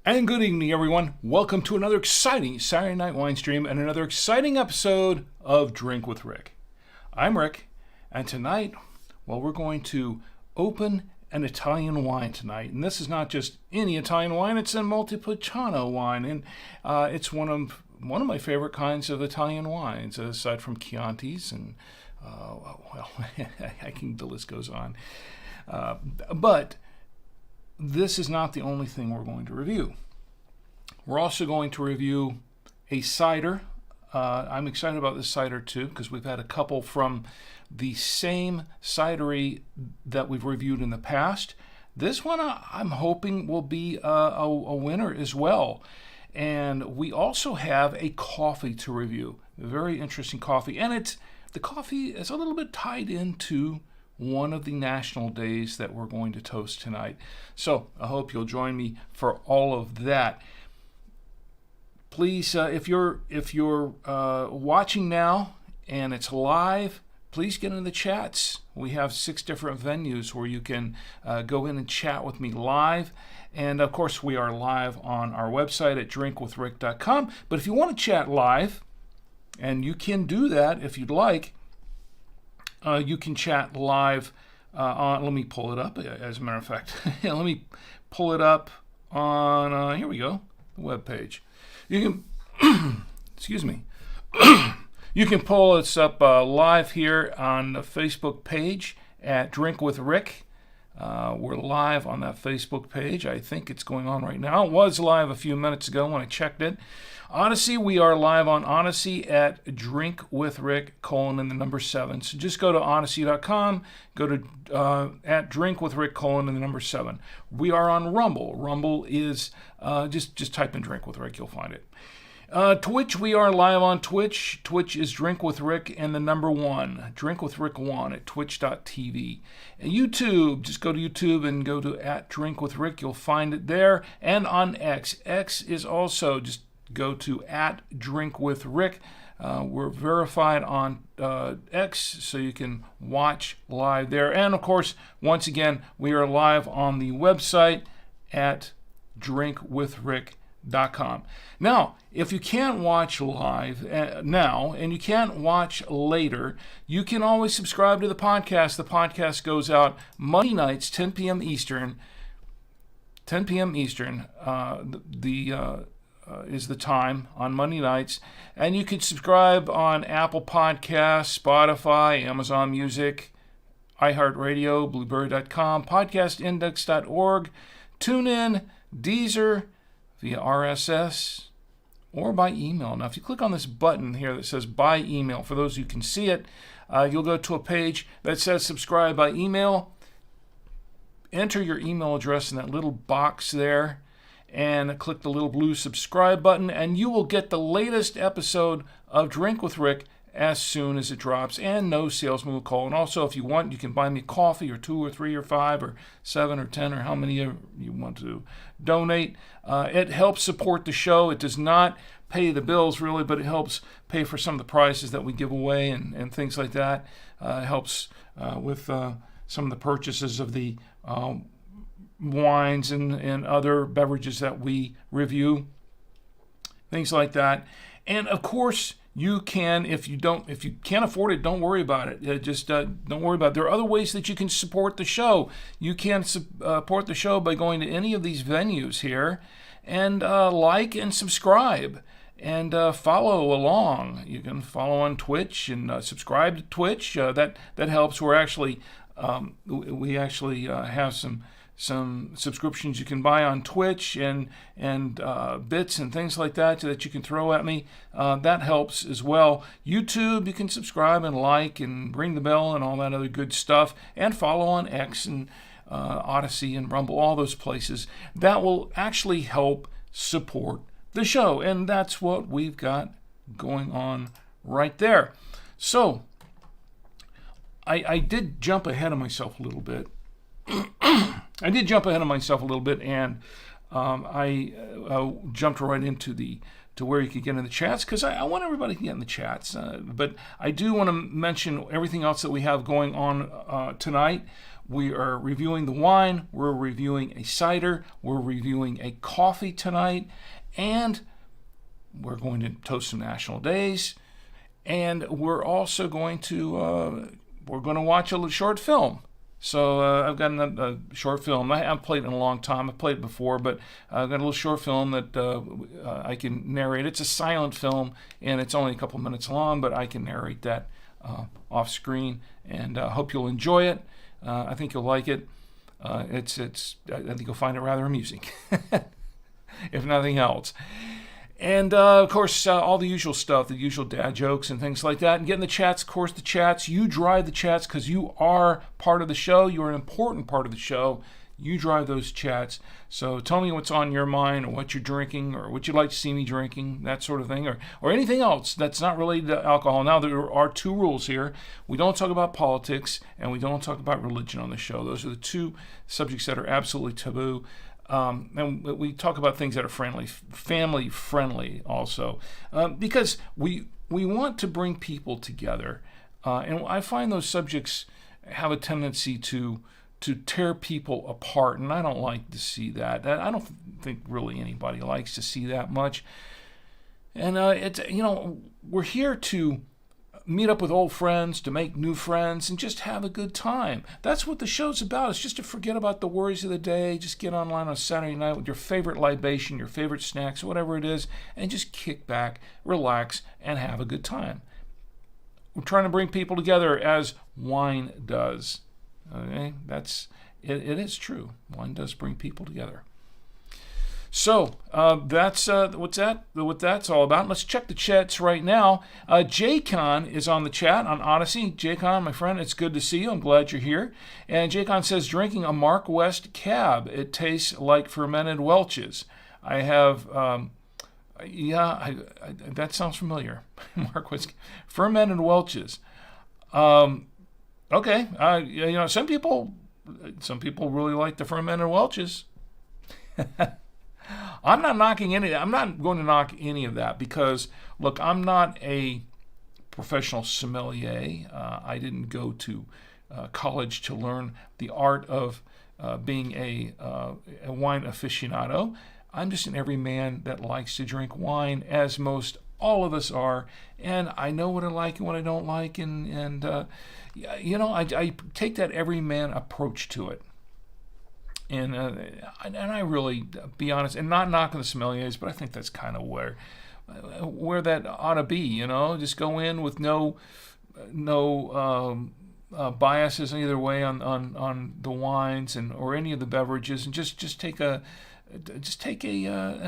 And good evening, everyone. Welcome to another exciting Saturday Night Winestream and another exciting episode of Drink with Rick. I'm Rick, and tonight, well, we're going to open an Italian wine tonight. And this is not just any Italian wine, it's a Montepulciano wine. And it's one of my favorite kinds of Italian wines, aside from Chiantis and, the list goes on. But this is not the only thing we're going to review. We're also going to review a cider. I'm excited about this cider too because we've had a couple from the same cidery that we've reviewed in the past. This one I'm hoping will be a winner as well. And we also have a coffee to review. A very interesting coffee. And the coffee is a little bit tied into one of the national days that we're going to toast tonight. So I hope you'll join me for all of that. Please, if you're watching now and it's live, please get in the chats. We have 6 different venues where you can go in and chat with me live. And of course, we are live on our website at drinkwithrick.com. But if you want to chat live, and you can do that if you'd like, you can chat live on, let me pull it up, as a matter of fact. Let me pull it up on, here we go, the webpage. You can, excuse me, you can pull us up live here on the Facebook page at Drink with Rick. We're live on that Facebook page. I think it's going on right now. It was live a few minutes ago when I checked it. Odyssey, we are live on Odyssey at drinkwithrick:7. So just go to odyssey.com, go to at drinkwithrick:7. We are on Rumble. Rumble is, just type in Drink with Rick, you'll find it. Twitch, we are live on Twitch. Twitch is Drink with Rick and the number 1. Drink with Rick 1 at twitch.tv. And YouTube, just go to YouTube and go to at Drink with Rick. You'll find it there. And on X. X is also, just go to at Drink with Rick. We're verified on X, so you can watch live there. And of course, once again, we are live on the website at drinkwithrick.com. Now, if you can't watch live now and you can't watch later, you can always subscribe to the podcast. The podcast goes out Monday nights, 10 p.m. Eastern. 10 p.m. Eastern is the time on Monday nights. And you can subscribe on Apple Podcasts, Spotify, Amazon Music, iHeartRadio, Blueberry.com, podcastindex.org, TuneIn, Deezer, via RSS, or by email. Now, if you click on this button here that says by email, for those who can see it, you'll go to a page that says subscribe by email. Enter your email address in that little box there, and click the little blue subscribe button, and you will get the latest episode of Drink with Rick as soon as it drops, and no salesman will call. And also, if you want, you can buy me coffee, or 2 or 3 or 5 or 7 or 10 or how many you want to donate. It helps support the show. It does not pay the bills really, but it helps pay for some of the prizes that we give away and things like that. It helps with some of the purchases of the wines and other beverages that we review, things like that. And of course, you can, if you can't afford it, don't worry about it. Don't worry about it. There are other ways that you can support the show. You can support the show by going to any of these venues here and like and subscribe and follow along. You can follow on Twitch and subscribe to Twitch. That helps. We actually have some some subscriptions you can buy on Twitch and bits and things like that you can throw at me. That helps as well. YouTube, you can subscribe and like and ring the bell and all that other good stuff, and follow on X and Odyssey and Rumble, all those places. That will actually help support the show, and that's what we've got going on right there. So I did jump ahead of myself a little bit. And I jumped right into where you could get in the chats, because I want everybody to get in the chats. But I do want to mention everything else that we have going on tonight. We are reviewing the wine. We're reviewing a cider. We're reviewing a coffee tonight. And we're going to toast some national days. And we're also going to watch a short film. So I've got a short film. I haven't played it in a long time. I've played it before, but I've got a little short film that I can narrate. It's a silent film, and it's only a couple minutes long, but I can narrate that off screen, and I hope you'll enjoy it. I think you'll like it. I think you'll find it rather amusing, if nothing else. And, of course, all the usual stuff, the usual dad jokes and things like that. And get in the chats, of course, the chats. You drive the chats because you are part of the show. You're an important part of the show. You drive those chats. So tell me what's on your mind, or what you're drinking, or what you'd like to see me drinking, that sort of thing, or anything else that's not related to alcohol. Now, there are two rules here. We don't talk about politics, and we don't talk about religion on the show. Those are the two subjects that are absolutely taboo. And we talk about things that are family friendly also, because we want to bring people together, and I find those subjects have a tendency to tear people apart, and I don't like to see that. I don't think really anybody likes to see that much. And we're here to meet up with old friends, to make new friends, and just have a good time. That's what the show's about. It's just to forget about the worries of the day, just get online on Saturday night with your favorite libation, your favorite snacks, whatever it is, and just kick back, relax, and have a good time. We're trying to bring people together as wine does. Okay? It is true. Wine does bring people together. So that's what that's all about. Let's check the chats right now. Jaycon is on the chat on Odyssey. Jaycon, my friend, it's good to see you. I'm glad you're here. And Jaycon says, drinking a Mark West Cab. It tastes like fermented Welch's. I have, that sounds familiar. Mark West, fermented Welch's. Okay, some people really like the fermented Welch's. I'm not going to knock any of that, because, look, I'm not a professional sommelier. I didn't go to college to learn the art of being a wine aficionado. I'm just an everyman that likes to drink wine, as most all of us are, and I know what I like and what I don't like, and I take that everyman approach to it. And I really, be honest, and not knocking the sommeliers, but I think that's kind of where that ought to be. Just go in with no biases either way on the wines or any of the beverages, and just take an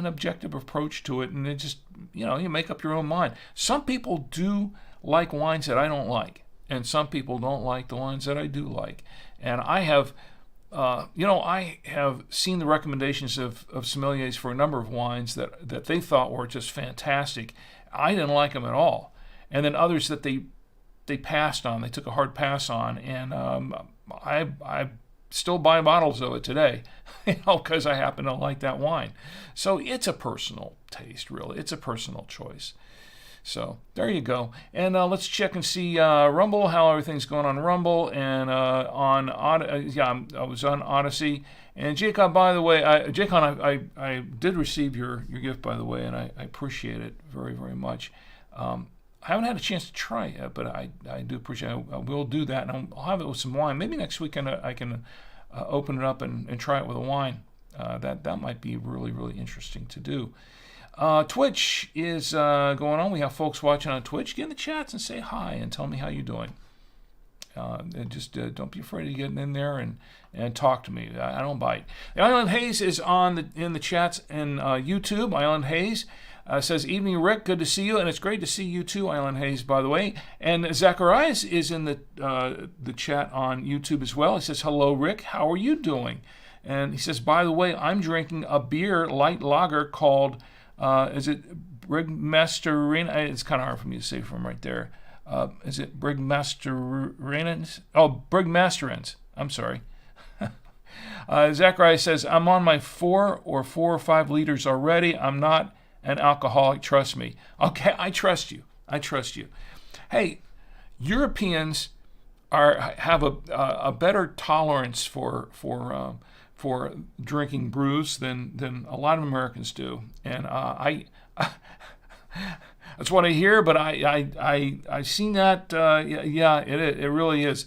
objective approach to it, and it just you make up your own mind. Some people do like wines that I don't like, and some people don't like the wines that I do like, and I have. I have seen the recommendations of sommeliers for a number of wines that they thought were just fantastic. I didn't like them at all. And then others that they passed on, they took a hard pass on, and I still buy bottles of it today, because I happen to like that wine. So it's a personal taste, really. It's a personal choice. So there you go. And let's check and see Rumble, how everything's going on Rumble, and I was on Odyssey. And Jaycon, by the way, I did receive your gift, by the way, and I appreciate it very, very much. I haven't had a chance to try it yet, but I do appreciate it. I will do that, and I'll have it with some wine. Maybe next weekend I can open it up and try it with a wine. That might be really, really interesting to do. Twitch is going on. We have folks watching on Twitch. Get in the chats and say hi and tell me how you're doing. And just don't be afraid of getting in there and talk to me. I don't bite. Island Hayes is in the chats in YouTube. Island Hayes says, "Evening, Rick. Good to see you, and it's great to see you too, Island Hayes, by the way." And Zacharias is in the chat on YouTube as well. He says, "Hello, Rick. How are you doing?" And he says, "By the way, I'm drinking a beer light lager called is it Brigmasterina?" It's kind of hard for me to say from right there. Is it Brigmasterins? Oh, Brigmasterins. I'm sorry. Zacharias says, "I'm on my 4 or 5 liters already. I'm not an alcoholic, trust me." Okay, I trust you. I trust you. Hey, Europeans have a better tolerance for drinking brews than a lot of Americans do, and that's what I hear. But I've seen that. Yeah, it really is.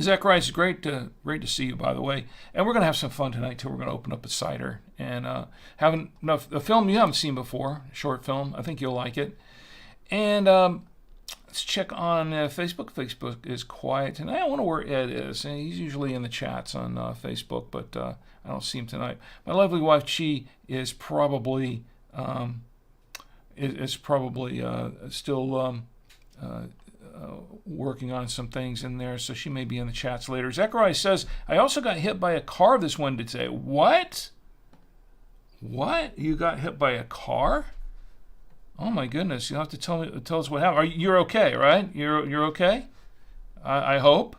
Zacharias, great to see you, by the way. And we're going to have some fun tonight, too. We're going to open up a cider and have a film you haven't seen before, a short film. I think you'll like it. And let's check on Facebook. Facebook is quiet tonight. I wonder where Ed is. And he's usually in the chats on Facebook, but I don't see him tonight. My lovely wife, Chi, is probably still working on some things in there, so she may be in the chats later. Zachariah says, "I also got hit by a car this Wednesday today." What? What? You got hit by a car? Oh my goodness! You have to tell us what happened. You're okay, right? You're okay. I hope.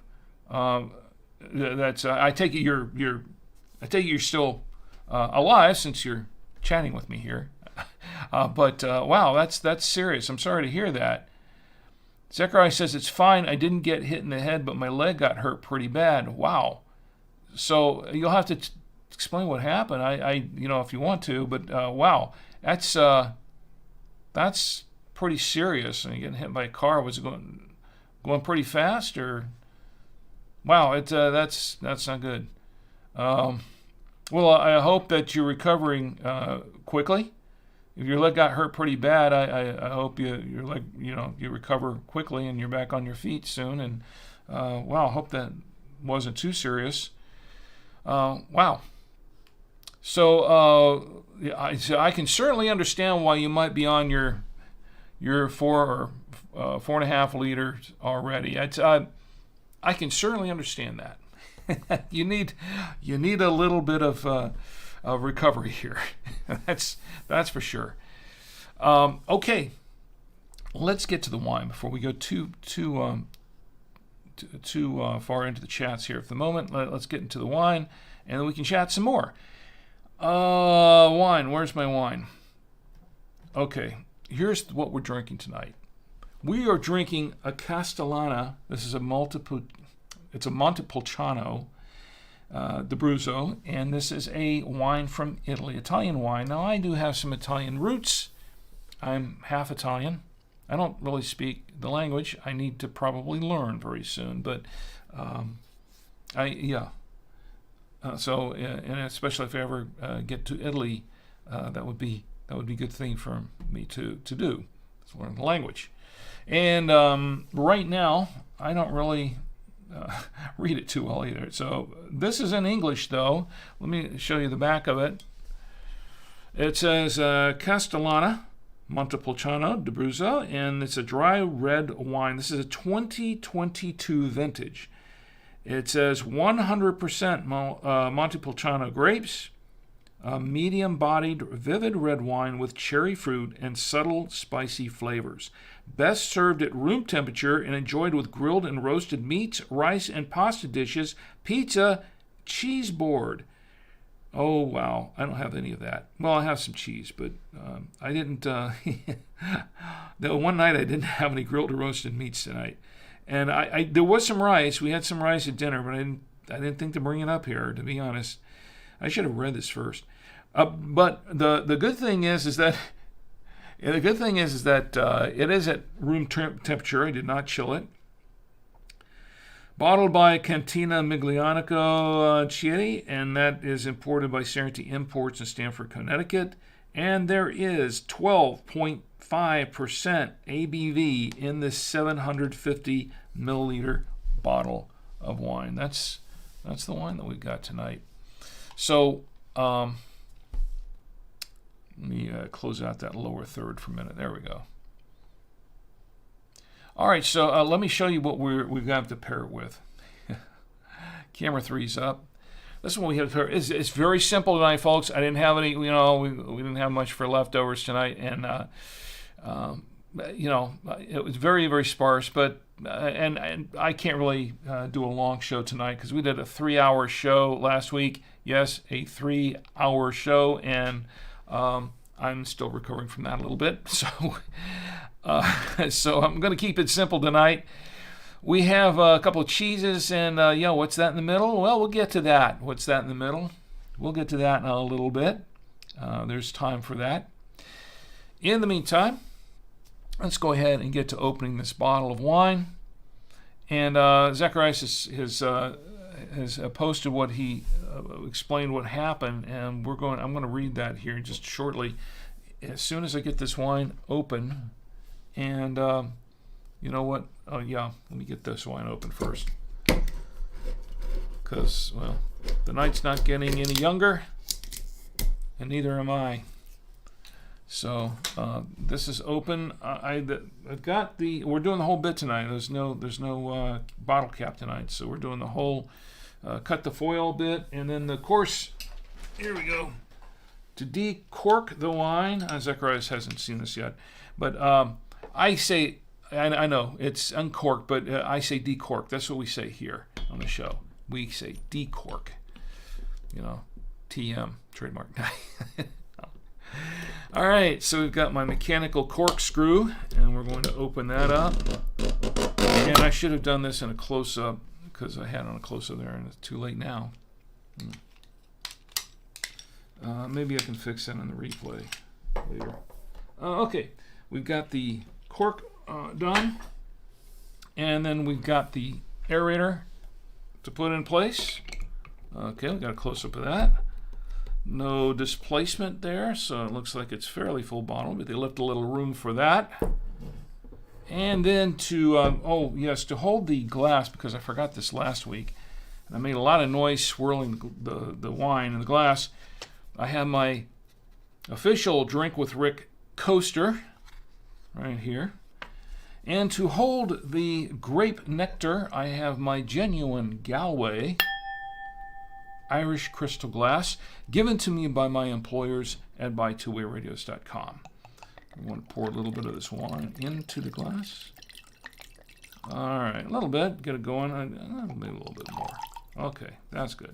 That's. I take it you're still alive since you're chatting with me here. But wow, that's serious. I'm sorry to hear that. Zechariah says, "It's fine. I didn't get hit in the head, but my leg got hurt pretty bad." Wow. So you'll have to explain what happened. I if you want to, but wow, that's pretty serious. And getting hit by a car, was it going pretty fast, or? Wow, that's not good. Well, I hope that you're recovering quickly. If your leg got hurt pretty bad, I hope your leg, you recover quickly and you're back on your feet soon. And wow, I hope that wasn't too serious. Wow. So I can certainly understand why you might be on your 4 or 4.5 liters already. I can certainly understand that. You need a little bit of recovery here. That's for sure. Okay, let's get to the wine before we go too far into the chats here. For the moment, let's get into the wine, and then we can chat some more. Wine. Where's my wine? Okay, here's what we're drinking tonight. We are drinking a Castellana. This is it's a Montepulciano d'Abruzzo, and this is a wine from Italy, Italian wine. Now, I do have some Italian roots. I'm half Italian. I don't really speak the language. I need to probably learn very soon, but so, and especially if I ever get to Italy, that would be a good thing for me to do, is learn the language. And right now, I don't really read it too well either. So this is in English, though. Let me show you the back of it. It says Castellana Montepulciano d'Abruzzo, and it's a dry red wine. This is a 2022 vintage. It says 100% Montepulciano grapes, a medium-bodied, vivid red wine with cherry fruit and subtle, spicy flavors. Best served at room temperature and enjoyed with grilled and roasted meats, rice, and pasta dishes, pizza, cheese board. Oh, wow. I don't have any of that. Well, I have some cheese, but I didn't. The one night I didn't have any grilled or roasted meats tonight. And I there was some rice. We had some rice at dinner, but I didn't think to bring it up here, to be honest. I should have read this first. But the good thing is that it is at room temperature. I did not chill it. Bottled by Cantina Miglianico Chieri, and that is imported by Serenity Imports in Stamford, Connecticut. And there is 12.5% ABV in this 750 milliliter bottle of wine. That's the wine that we've got tonight. So let me close out that lower third for a minute. There we go. All right, so let me show you what we've got to pair it with. Camera 3's up. This is what we have to pair. It's very simple tonight, folks. I didn't have any, we didn't have much for leftovers tonight, and it was very, very sparse. But and I can't really do a long show tonight because we did a 3-hour show last week. Yes, a 3-hour show, and I'm still recovering from that a little bit. So. So I'm going to keep it simple tonight. We have a couple of cheeses, and what's that in the middle? Well, we'll get to that. What's that in the middle? We'll get to that in a little bit. There's time for that. In the meantime, let's go ahead and get to opening this bottle of wine. And Zacharias has posted what he explained what happened, and I'm going to read that here just shortly. As soon as I get this wine open. And you know what? Oh, yeah, let me get this wine open first. Because, well, the night's not getting any younger, and neither am I. So this is open. I've got we're doing the whole bit tonight. There's no bottle cap tonight, so we're doing the whole cut the foil bit, and then of course, here we go. To decork the wine, Zacharias hasn't seen this yet, but I say, I know it's uncorked, but I say decork. That's what we say here on the show. We say decork. TM, trademark. All right, so we've got my mechanical corkscrew, and we're going to open that up. And I should have done this in a close-up because I had it on a close-up there, and it's too late now. Maybe I can fix that in the replay later. Okay, we've got the cork done, and then we've got the aerator to put in place. Okay, we got a close-up of that. No displacement there, so it looks like it's fairly full bottle, but they left a little room for that. And then to hold the glass, because I forgot this last week, and I made a lot of noise swirling the wine in the glass. I have my official Drink with Rick coaster right here. And to hold the grape nectar, I have my genuine Galway Irish crystal glass, given to me by my employers at buy2wayradios.com. I want to pour a little bit of this wine into the glass. All right, a little bit, get it going. Maybe a little bit more. Okay, that's good.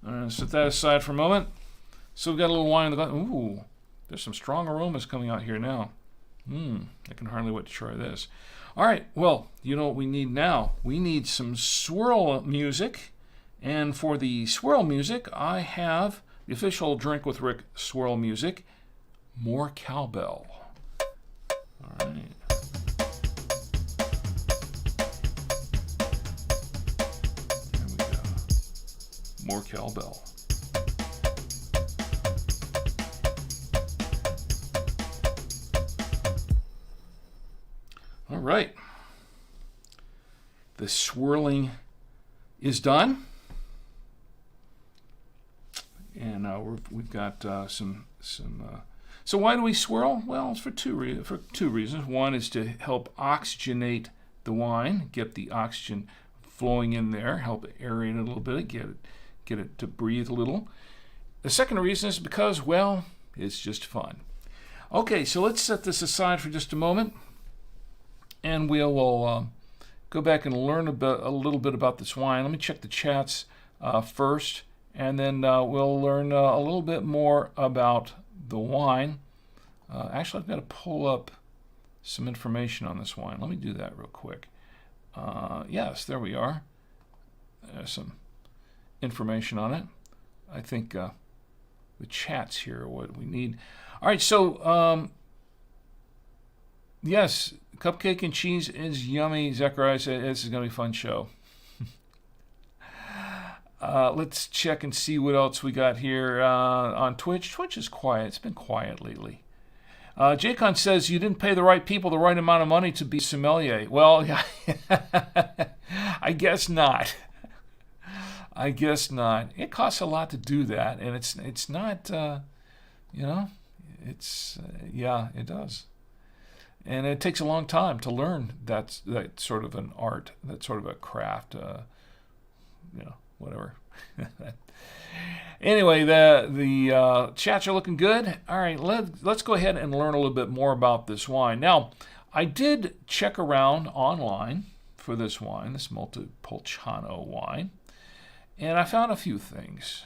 All right, set that aside for a moment. So we've got a little wine in the glass. Ooh, there's some strong aromas coming out here now. I can hardly wait to try this. All right, well, you know what we need now? We need some swirl music. And for the swirl music, I have the official Drink with Rick swirl music, More Cowbell. All right. There we go. More cowbell. All right. The swirling is done. And we've got some. So why do we swirl? Well, it's for two reasons. One is to help oxygenate the wine, get the oxygen flowing in there, help aerate it a little bit, get it to breathe a little. The second reason is because, well, it's just fun. Okay, so let's set this aside for just a moment, and we'll go back and learn a little bit about this wine. Let me check the chats first. And then we'll learn a little bit more about the wine. Actually, I've got to pull up some information on this wine. Let me do that real quick. Yes, there we are. There's some information on it. I think the chats here are what we need. All right, so yes, cupcake and cheese is yummy. Zacharias, this is going to be a fun show. Let's check and see what else we got here on Twitch. Twitch is quiet. It's been quiet lately. Jacon says you didn't pay the right people the right amount of money to be sommelier. Well, yeah, I guess not. I guess not. It costs a lot to do that, and it's not, yeah, it does. And it takes a long time to learn that sort of an art, that sort of a craft, whatever. Anyway, the chats are looking good. All right, let's go ahead and learn a little bit more about this wine. Now, I did check around online for this wine, this Montepulciano wine, and I found a few things.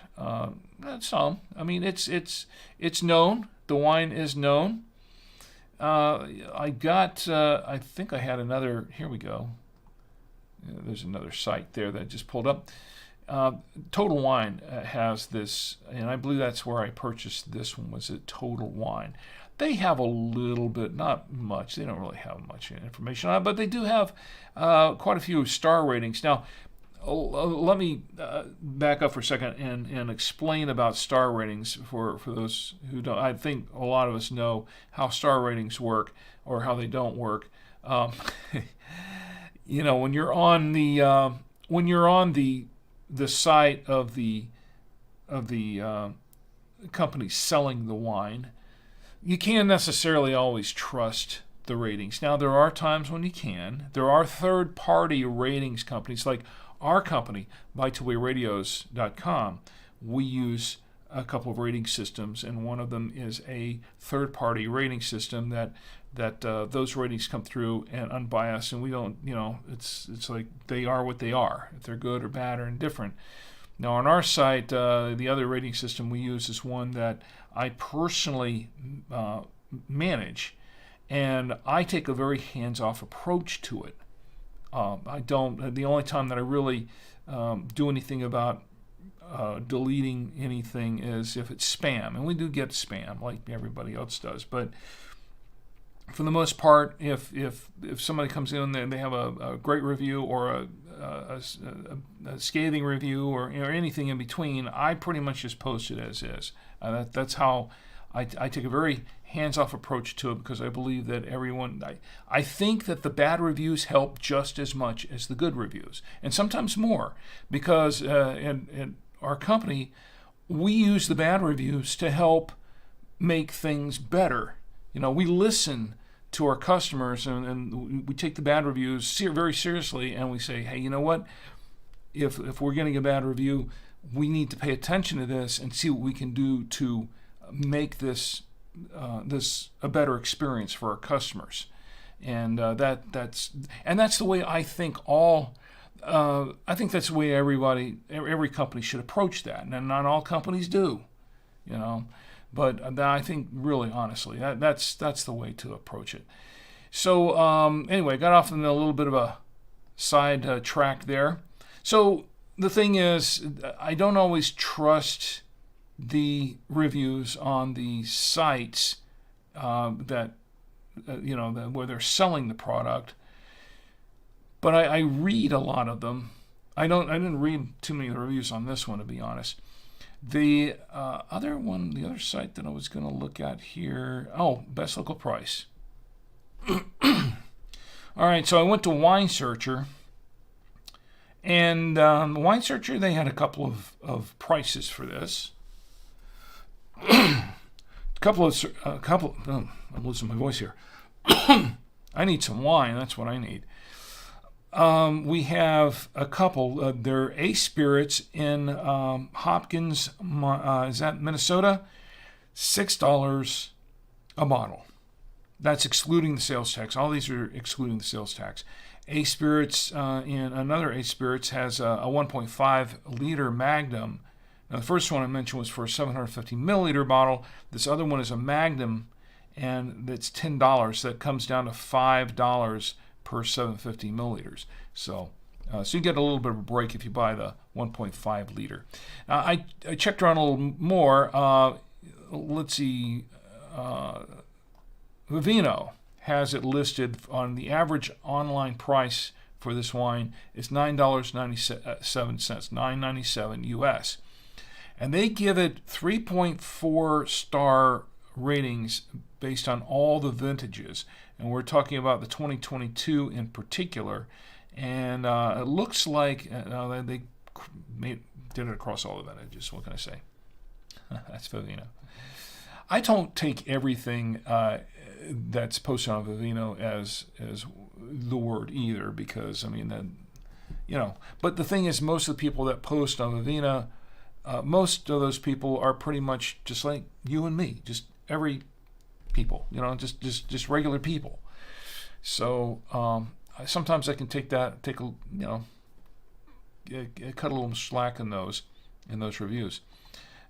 Some. I mean, it's known. The wine is known. I think I had another. Here we go. There's another site there that I just pulled up. Total Wine has this, and I believe that's where I purchased this one, was at Total Wine. They have a little bit, not much, they don't really have much information on it, but they do have quite a few star ratings. Now, let me back up for a second and explain about star ratings for those who don't. I think a lot of us know how star ratings work or how they don't work. When you're on the site of the company selling the wine, you can't necessarily always trust the ratings. Now, there are times when you can. There are third-party ratings companies like our company, ByToWayRadios.com. We use a couple of rating systems, and one of them is a third-party rating system that those ratings come through and unbiased, and we don't, it's like they are what they are, if they're good or bad or indifferent. Now, on our site, the other rating system we use is one that I personally manage, and I take a very hands-off approach to it. The only time that I really do anything about deleting anything is if it's spam, and we do get spam like everybody else does, but for the most part, if somebody comes in and they have a great review or a scathing review or anything in between, I pretty much just post it as is. That's how I take a very hands-off approach to it, because I believe that I think that the bad reviews help just as much as the good reviews, and sometimes more, because in our company, we use the bad reviews to help make things better. We listen to our customers, and we take the bad reviews very seriously, and we say, hey, you know what? If we're getting a bad review, we need to pay attention to this and see what we can do to make this a better experience for our customers. And that's the way I think I think that's the way every company should approach that, and not all companies do, But I think, really, honestly, that's the way to approach it. So anyway, got off on a little bit of a side track there. So the thing is, I don't always trust the reviews on the sites where they're selling the product, but I read a lot of them. I didn't read too many of the reviews on this one, to be honest. The other site that I was going to look at here, best local price. All right, so I went to Wine Searcher, and Wine Searcher, they had a couple of prices for this. I'm losing my voice here. I need some wine. That's what I need. We have a couple. They're Ace Spirits in Hopkins, is that Minnesota? $6 a bottle. That's excluding the sales tax. All these are excluding the sales tax. Ace Spirits, another Ace Spirits has a 1.5 liter Magnum. Now, the first one I mentioned was for a 750 milliliter bottle. This other one is a Magnum, and it's $10. That comes down to $5 per 750 milliliters. So you get a little bit of a break if you buy the 1.5 liter. I checked around a little more. Let's see. Vivino has it listed on the average online price for this wine is $9.97, $9.97 US. And they give it 3.4 star ratings based on all the vintages, and we're talking about the 2022 in particular. And it looks like they did it across all the vintages. What can I say? That's Vivino. I don't take everything that's posted on Vivino as the word either, because I mean that, But the thing is, most of the people that post on Vivino, most of those people are pretty much just like you and me, just every people, just regular people. So sometimes I can cut a little slack in those reviews,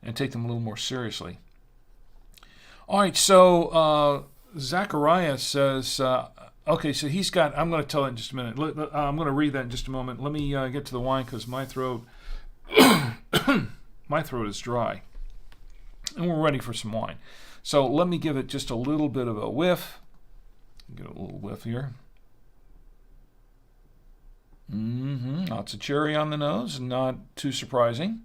and take them a little more seriously. All right, so Zachariah says, okay, so he's got, I'm going to tell it in just a minute. I'm going to read that in just a moment. Let me get to the wine, because my throat is dry, and we're ready for some wine. So let me give it just a little bit of a whiff. Get a little whiff here. Lots of cherry on the nose, not too surprising.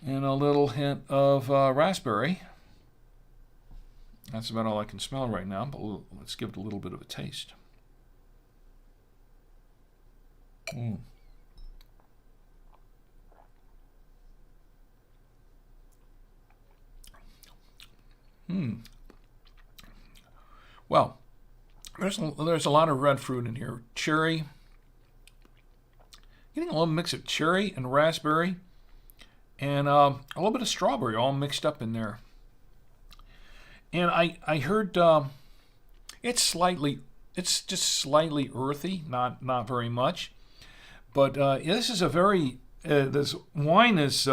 And a little hint of raspberry. That's about all I can smell right now, but let's give it a little bit of a taste. Well, there's a lot of red fruit in here. Cherry. Getting a little mix of cherry and raspberry, and a little bit of strawberry all mixed up in there. And I heard it's just slightly earthy, not very much. But this is a very this wine is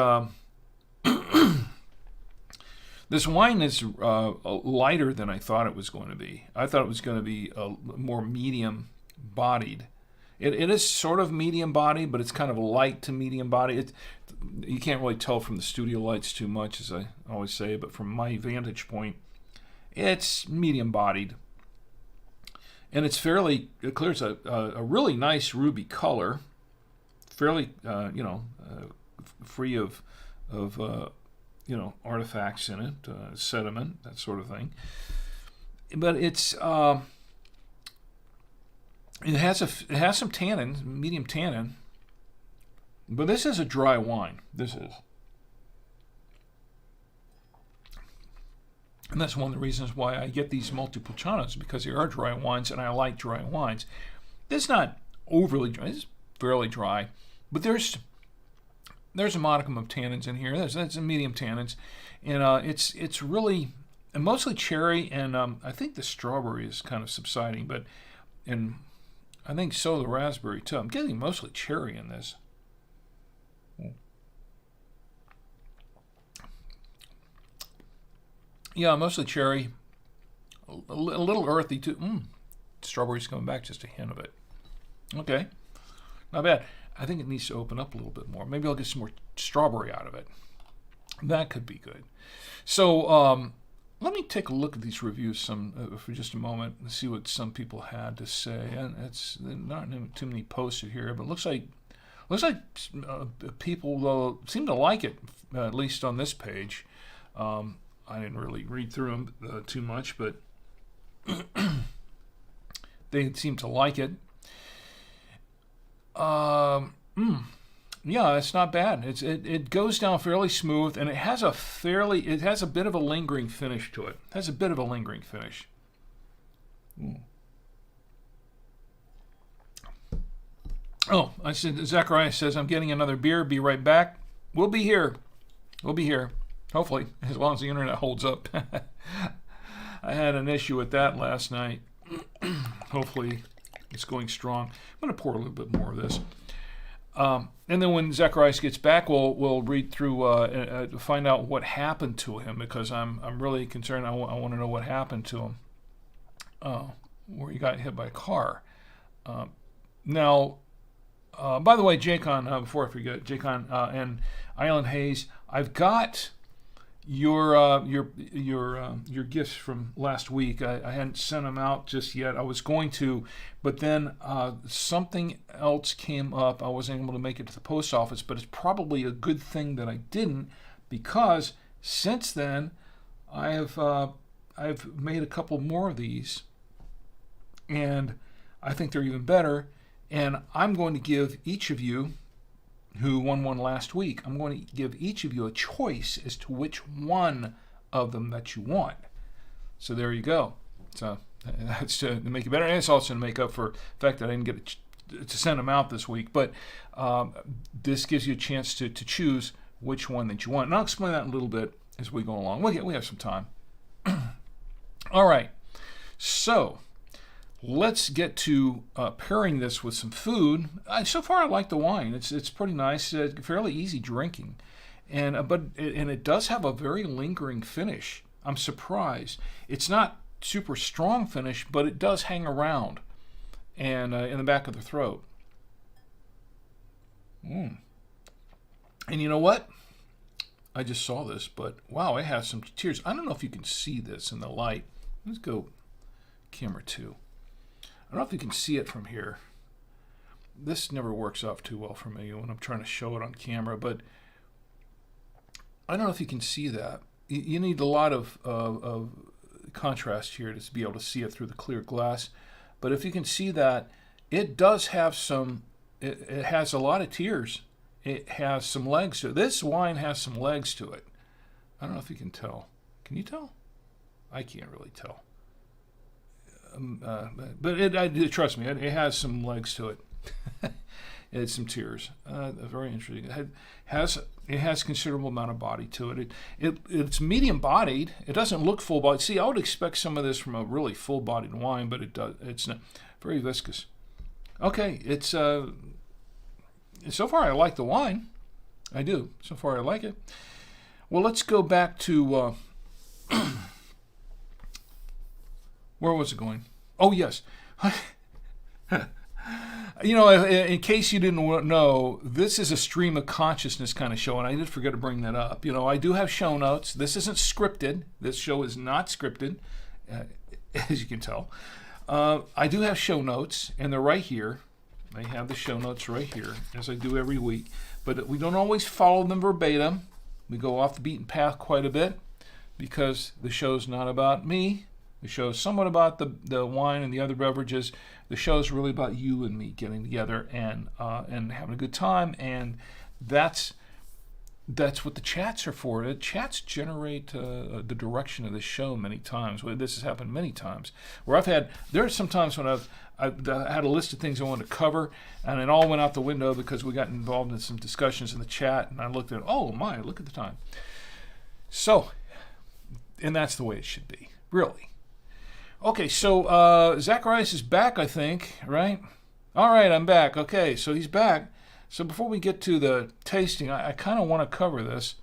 this wine is lighter than I thought it was going to be. I thought it was going to be more medium bodied. It is sort of medium bodied, but it's kind of light to medium bodied. You can't really tell from the studio lights too much, as I always say, but from my vantage point, it's medium bodied. And it's fairly clear. It's a really nice ruby color, fairly free of artifacts in it, sediment, that sort of thing. But it's it has some tannin, medium tannin. But this is a dry wine. This is. And that's one of the reasons why I get these Montepulcianos, because they are dry wines, and I like dry wines. It's not overly dry. It's fairly dry. But there's a modicum of tannins in here. That's a medium tannins. And it's really mostly cherry, and I think the strawberry is kind of subsiding, and I think so the raspberry too. I'm getting mostly cherry in this. Yeah, mostly cherry. A little earthy too. Strawberry's coming back, just a hint of it. Okay, not bad. I think it needs to open up a little bit more. Maybe I'll get some more strawberry out of it. That could be good. So let me take a look at these reviews for just a moment and see what some people had to say. And it's not too many posted here, but it looks like people seem to like it, at least on this page. I didn't really read through them too much, but they seem to like it. Yeah, it's not bad. It goes down fairly smooth, and it has a bit of a lingering finish to it. Oh, I said, Zachariah says, I'm getting another beer. Be right back. We'll be here. Hopefully, as long as the internet holds up. I had an issue with that last night. Hopefully, it's going strong. I'm going to pour a little bit more of this. And then when Zacharias gets back, we'll read through to find out what happened to him, because I'm really concerned. I want to know what happened to him, where he got hit by a car. Now, by the way, Jacon, before I forget, Jacon and Island Hayes, I've got your gifts from last week. I hadn't sent them out just yet. I was going to, but then something else came up. I wasn't able to make it to the post office, but it's probably a good thing that I didn't, because Since then, I've made a couple more of these, and I think they're even better. And I'm going to give each of you who won one last week, I'm going to give each of you a choice as to which one of them that you want. So there you go. So that's to make it better, and it's also to make up for the fact that I didn't get to send them out this week. But this gives you a chance to choose which one that you want. And I'll explain that in a little bit as we go along. We have some time. All right. So let's get to pairing this with some food. So far, I like the wine. It's pretty nice, fairly easy drinking, and it does have a very lingering finish. I'm surprised. It's not super strong finish, but it does hang around, and in the back of the throat. And you know what? I just saw this, but wow, it has some tears. I don't know if you can see this in the light. Let's go camera 2. I don't know if you can see it from here. This never works off too well for me when I'm trying to show it on camera, but I don't know if you can see that. You need a lot of contrast here to be able to see it through the clear glass. But if you can see that, it does have some, it has a lot of tears. It has some legs to it. This wine has some legs to it. I don't know if you can tell. Can you tell? I can't really tell. But trust me, it has some legs to it. It has some tears. Very interesting. It has considerable amount of body to it. It's medium bodied. It doesn't look full bodied. See, I would expect some of this from a really full bodied wine, but it does. It's not very viscous. Okay, it's so far I like the wine. I do. So far I like it. Well, let's go back to. Where was it going? Oh, yes. You know, in case you didn't know, this is a stream of consciousness kind of show, and I did forget to bring that up. You know, I do have show notes. This isn't scripted. This show is not scripted, as you can tell. I do have show notes, and they're right here. I have the show notes right here, as I do every week. But we don't always follow them verbatim. We go off the beaten path quite a bit, because the show's not about me. The show is somewhat about the wine and the other beverages. The show is really about you and me getting together and having a good time, and that's what the chats are for. The chats generate the direction of the show many times. This has happened many times where there are some times when I've had a list of things I wanted to cover, and it all went out the window because we got involved in some discussions in the chat, and I looked at, oh my, look at the time. So, and that's the way it should be, really. Okay, so Zacharias is back, I think, right? All right, I'm back. Okay, so he's back. So before we get to the tasting, I kind of want to cover this.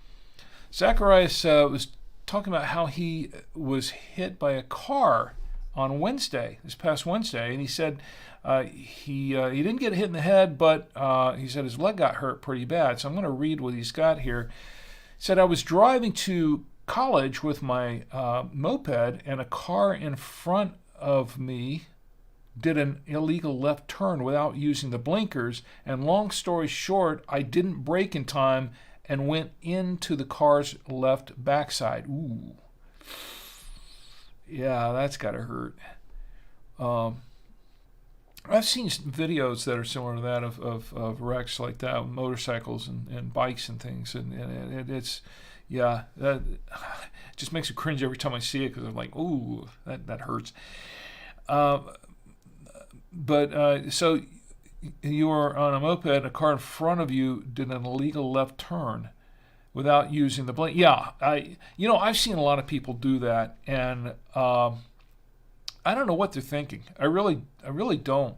Zacharias was talking about how he was hit by a car on Wednesday, this past Wednesday, and he said he didn't get hit in the head, but he said his leg got hurt pretty bad. So I'm going to read what he's got here. He said, I was driving to college with my moped, and a car in front of me did an illegal left turn without using the blinkers, and long story short, I didn't brake in time and went into the car's left backside. Ooh. Yeah, that's gotta hurt. I've seen videos that are similar to that of wrecks like that, motorcycles and bikes and things, and it's yeah, that just makes me cringe every time I see it because I'm like, ooh, that hurts. So you were on a moped, and a car in front of you did an illegal left turn without using the blink. Yeah, I've seen a lot of people do that, and I don't know what they're thinking. I really don't.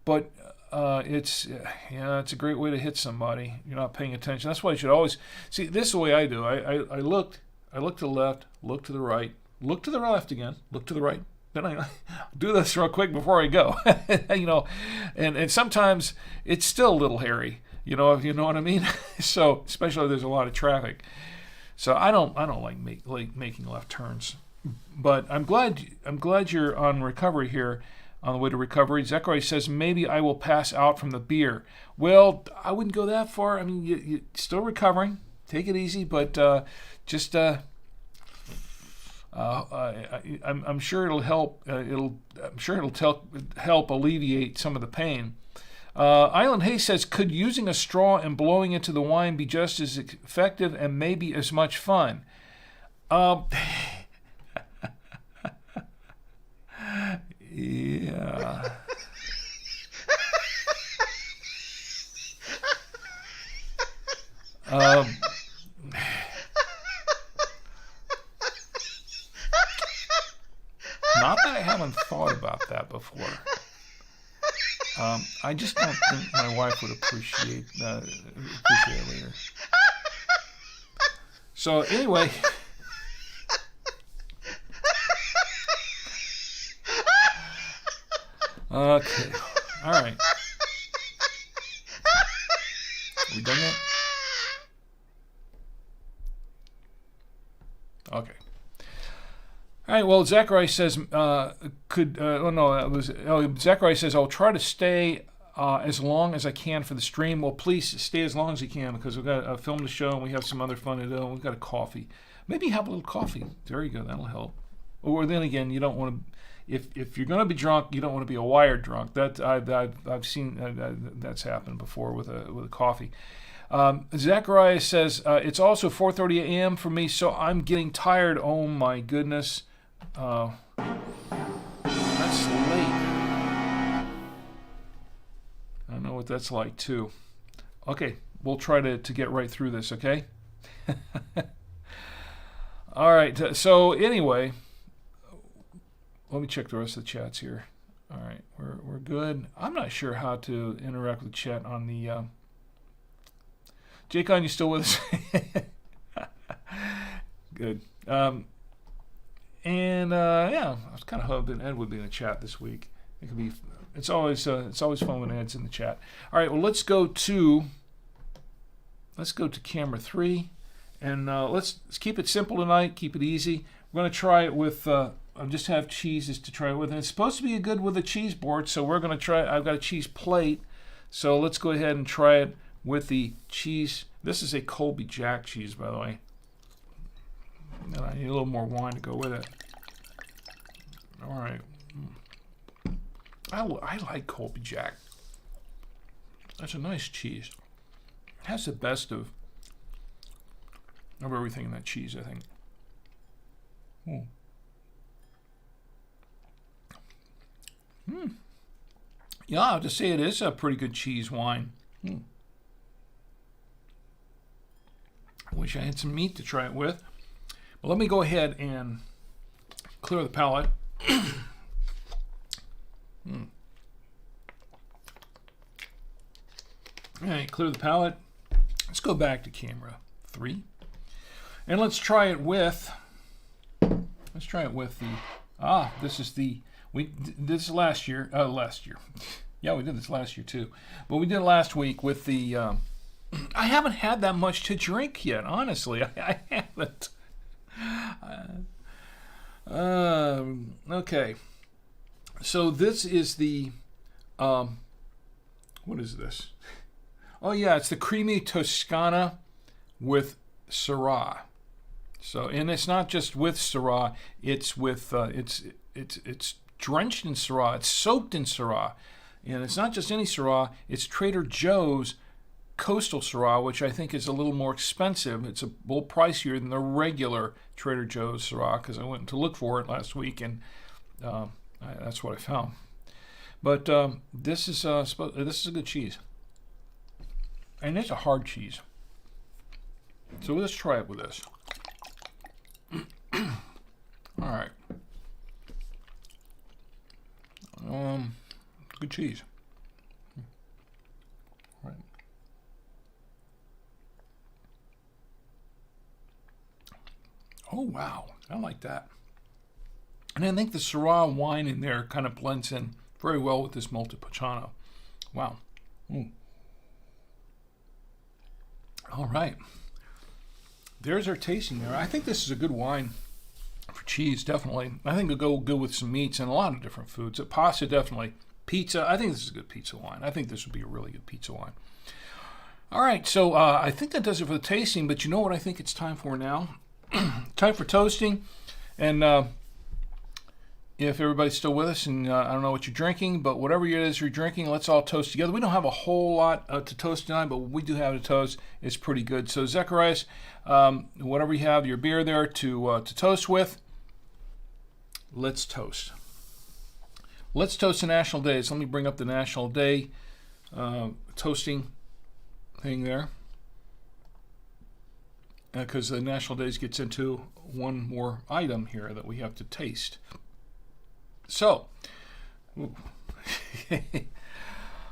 But it's a great way to hit somebody. You're not paying attention. That's why you should always see. This is the way I do. I look to the left, look to the right, look to the left again, look to the right. Then I do this real quick before I go. And sometimes it's still a little hairy. You know what I mean. So especially if there's a lot of traffic. So I don't like making left turns. But I'm glad you're on recovery here. On the way to recovery, Zachary says, maybe I will pass out from the beer. Well, I wouldn't go that far. I mean, you're still recovering. take it easy, but just I'm sure it'll help. I'm sure it'll help alleviate some of the pain. Island Hay says, could using a straw and blowing into the wine be just as effective and maybe as much fun? Yeah. Not that I haven't thought about that before. I just don't think my wife would appreciate it later. So anyway, okay, all right. We done yet? Okay. All right. Well, Zachariah says, Zachariah says, I'll try to stay as long as I can for the stream. Well, please stay as long as you can because we've got a film to show and we have some other fun to do. And we've got a coffee. Maybe have a little coffee. There you go. That'll help. Or then again, you don't want to. If you're going to be drunk, you don't want to be a wired drunk. That I've seen that's happened before with a coffee. Zachariah says it's also 4:30 a.m. for me, so I'm getting tired. Oh my goodness. That's late. I know what that's like too. Okay, we'll try to get right through this, okay? All right, so anyway, let me check the rest of the chats here. All right, we're good. I'm not sure how to interact with the chat on the... Jake, you still with us? Good. Yeah, I was kind of hoping Ed would be in the chat this week. It could be. It's always fun when Ed's in the chat. All right. Well, let's go to camera 3, and let's keep it simple tonight. Keep it easy. We're going to try it with. I just have cheeses to try it with, and it's supposed to be good with a cheese board. So we're going to try. I've got a cheese plate, so let's go ahead and try it with the cheese. This is a Colby Jack cheese, by the way. And I need a little more wine to go with it. All right. I like Colby Jack. That's a nice cheese. It has the best of everything in that cheese, I think. Yeah, I'll just say it is a pretty good cheese wine. Wish I had some meat to try it with. But let me go ahead and clear the palate. All right, clear the palate. Let's go back to camera 3. And let's try it with the, this is the, we did this last year. Yeah, we did this last year too. But we did it last week with the, I haven't had that much to drink yet, honestly. I haven't. Okay. So this is the, what is this? Oh yeah, it's the creamy Toscana with Syrah. So, and it's not just with Syrah, it's with, it's drenched in Syrah, it's soaked in Syrah. And it's not just any Syrah, it's Trader Joe's Coastal Syrah, which I think is a little more expensive. It's a little pricier than the regular Trader Joe's Syrah because I went to look for it last week and that's what I found. But this is a good cheese, and it's a hard cheese. So let's try it with this. All right. Good cheese. All right. Oh wow, I like that. And I think the Syrah wine in there kind of blends in very well with this Montepulciano. Wow. All right. There's our tasting there. I think this is a good wine for cheese, definitely. I think it'll go good with some meats and a lot of different foods. Pasta, definitely. Pizza, I think this is a good pizza wine. I think this would be a really good pizza wine. All right, so I think that does it for the tasting, but you know what I think it's time for now? Time for toasting. And if everybody's still with us, and I don't know what you're drinking, but whatever it is you're drinking, let's all toast together. We don't have a whole lot to toast tonight, but what we do have to toast is pretty good. So Zacharias, whatever you have, your beer there to toast with, let's toast. Let's toast the national days. Let me bring up the national day toasting thing there, because the national days gets into one more item here that we have to taste. So,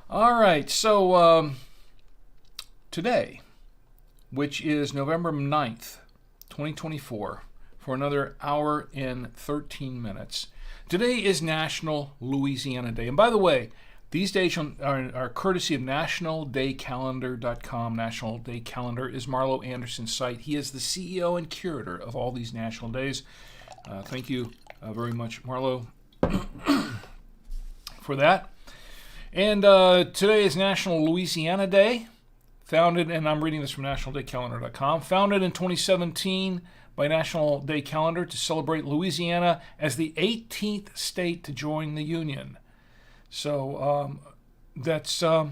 all right, so today, which is November 9th, 2024, for another hour and 13 minutes, today is National Louisiana Day. And by the way, these days are courtesy of nationaldaycalendar.com. National Day Calendar is Marlo Anderson's site. He is the CEO and curator of all these national days. Thank you very much, Marlo, for that. And today is National Louisiana Day, founded, and I'm reading this from nationaldaycalendar.com, founded in 2017 by National Day Calendar to celebrate Louisiana as the 18th state to join the Union. So that's the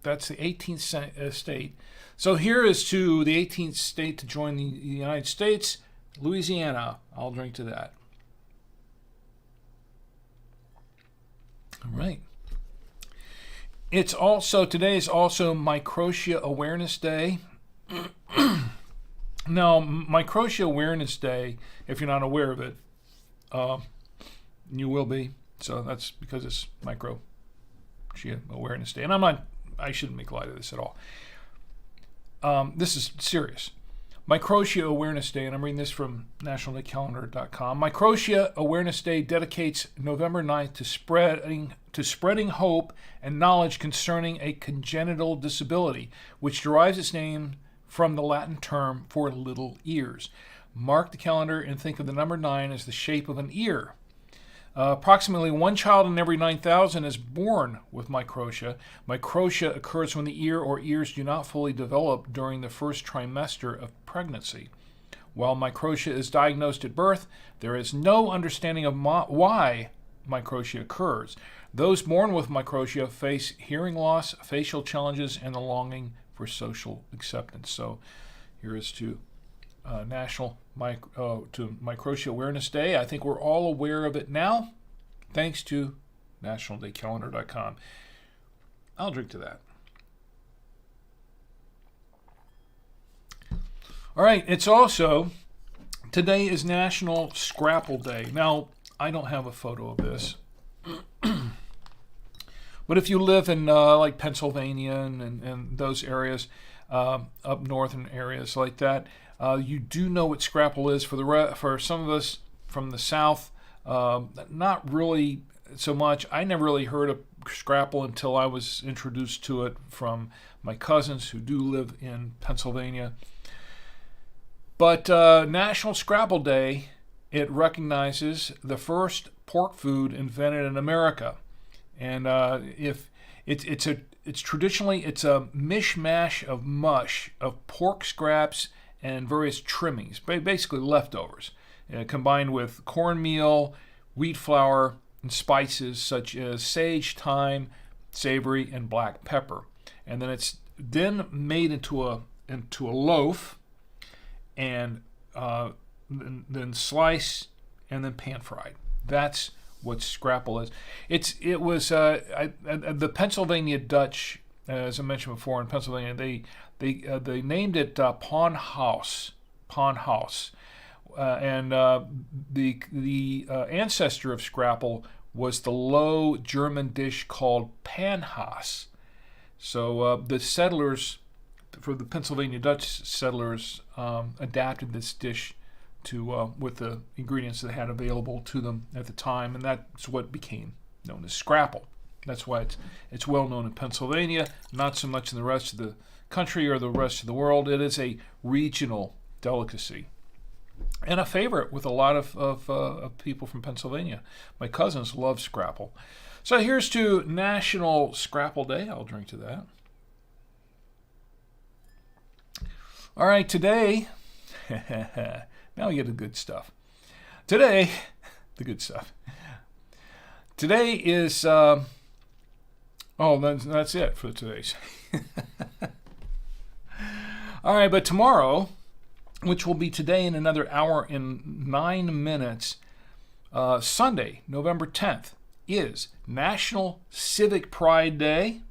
18th state. So here is to the 18th state to join the United States, Louisiana. I'll drink to that. All right. Today is also Microtia Awareness Day. Now, Microtia Awareness Day, if you're not aware of it, you will be. So that's because it's Microtia Awareness Day. And I shouldn't make light of this at all. This is serious. Microtia Awareness Day, and I'm reading this from nationaldaycalendar.com. Microtia Awareness Day dedicates November 9th to spreading hope and knowledge concerning a congenital disability, which derives its name from the Latin term for little ears. Mark the calendar and think of the number 9 as the shape of an ear. Approximately one child in every 9,000 is born with microtia. Microtia occurs when the ear or ears do not fully develop during the first trimester of pregnancy. While microtia is diagnosed at birth, there is no understanding of why microtia occurs. Those born with microtia face hearing loss, facial challenges, and a longing for social acceptance. So here is to Microtia Awareness Day. I think we're all aware of it now, thanks to nationaldaycalendar.com. I'll drink to that. All right, today is National Scrapple Day. Now, I don't have a photo of this, but if you live in like Pennsylvania and those areas, up northern areas like that, you do know what Scrapple is. For some of us from the South, not really so much. I never really heard of Scrapple until I was introduced to it from my cousins who do live in Pennsylvania. But National Scrapple Day, it recognizes the first pork food invented in America, and it's traditionally a mishmash of mush of pork scraps and various trimmings, basically leftovers, combined with cornmeal, wheat flour, and spices such as sage, thyme, savory, and black pepper. And then it's made into a loaf, and then sliced and then pan fried. That's what Scrapple is. It was the Pennsylvania Dutch, as I mentioned before, in Pennsylvania, they named it Pawn House, and the ancestor of Scrapple was the Low German dish called Panhaus. So the settlers, for the Pennsylvania Dutch settlers, adapted this dish to with the ingredients they had available to them at the time, and that's what became known as Scrapple. That's why it's well known in Pennsylvania, not so much in the rest of the country or the rest of the world. It is a regional delicacy and a favorite with a lot of people from Pennsylvania. My cousins love Scrapple. So here's to National Scrapple Day. I'll drink to that. All right, today, now we get the good stuff. Today, the good stuff. Today is, that's it for today's. All right, but tomorrow, which will be today in another hour and 9 minutes, Sunday, November 10th, is National Civic Pride Day.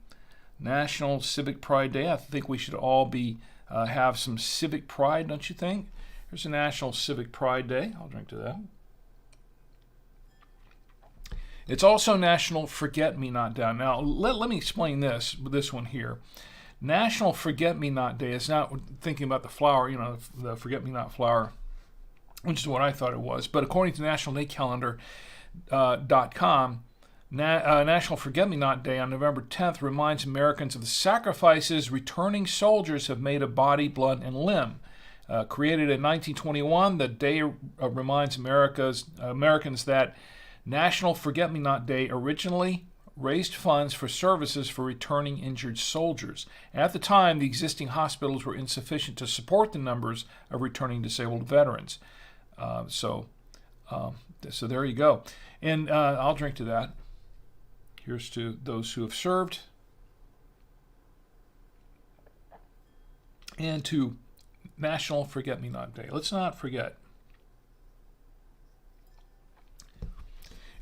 National Civic Pride Day. I think we should all be have some civic pride, don't you think? Here's a National Civic Pride Day. I'll drink to that. It's also National Forget-Me-Not Day. Now, let me explain this one here. National Forget-Me-Not Day is not thinking about the flower, the Forget-Me-Not flower, which is what I thought it was. But according to nationaldaycalendar.com, National Forget-Me-Not Day on November 10th reminds Americans of the sacrifices returning soldiers have made of body, blood, and limb. Created in 1921, the day reminds Americans that National Forget-Me-Not Day originally raised funds for services for returning injured soldiers. At the time, the existing hospitals were insufficient to support the numbers of returning disabled veterans. So there you go. And I'll drink to that. Here's to those who have served, and to National Forget-Me-Not Day. Let's not forget.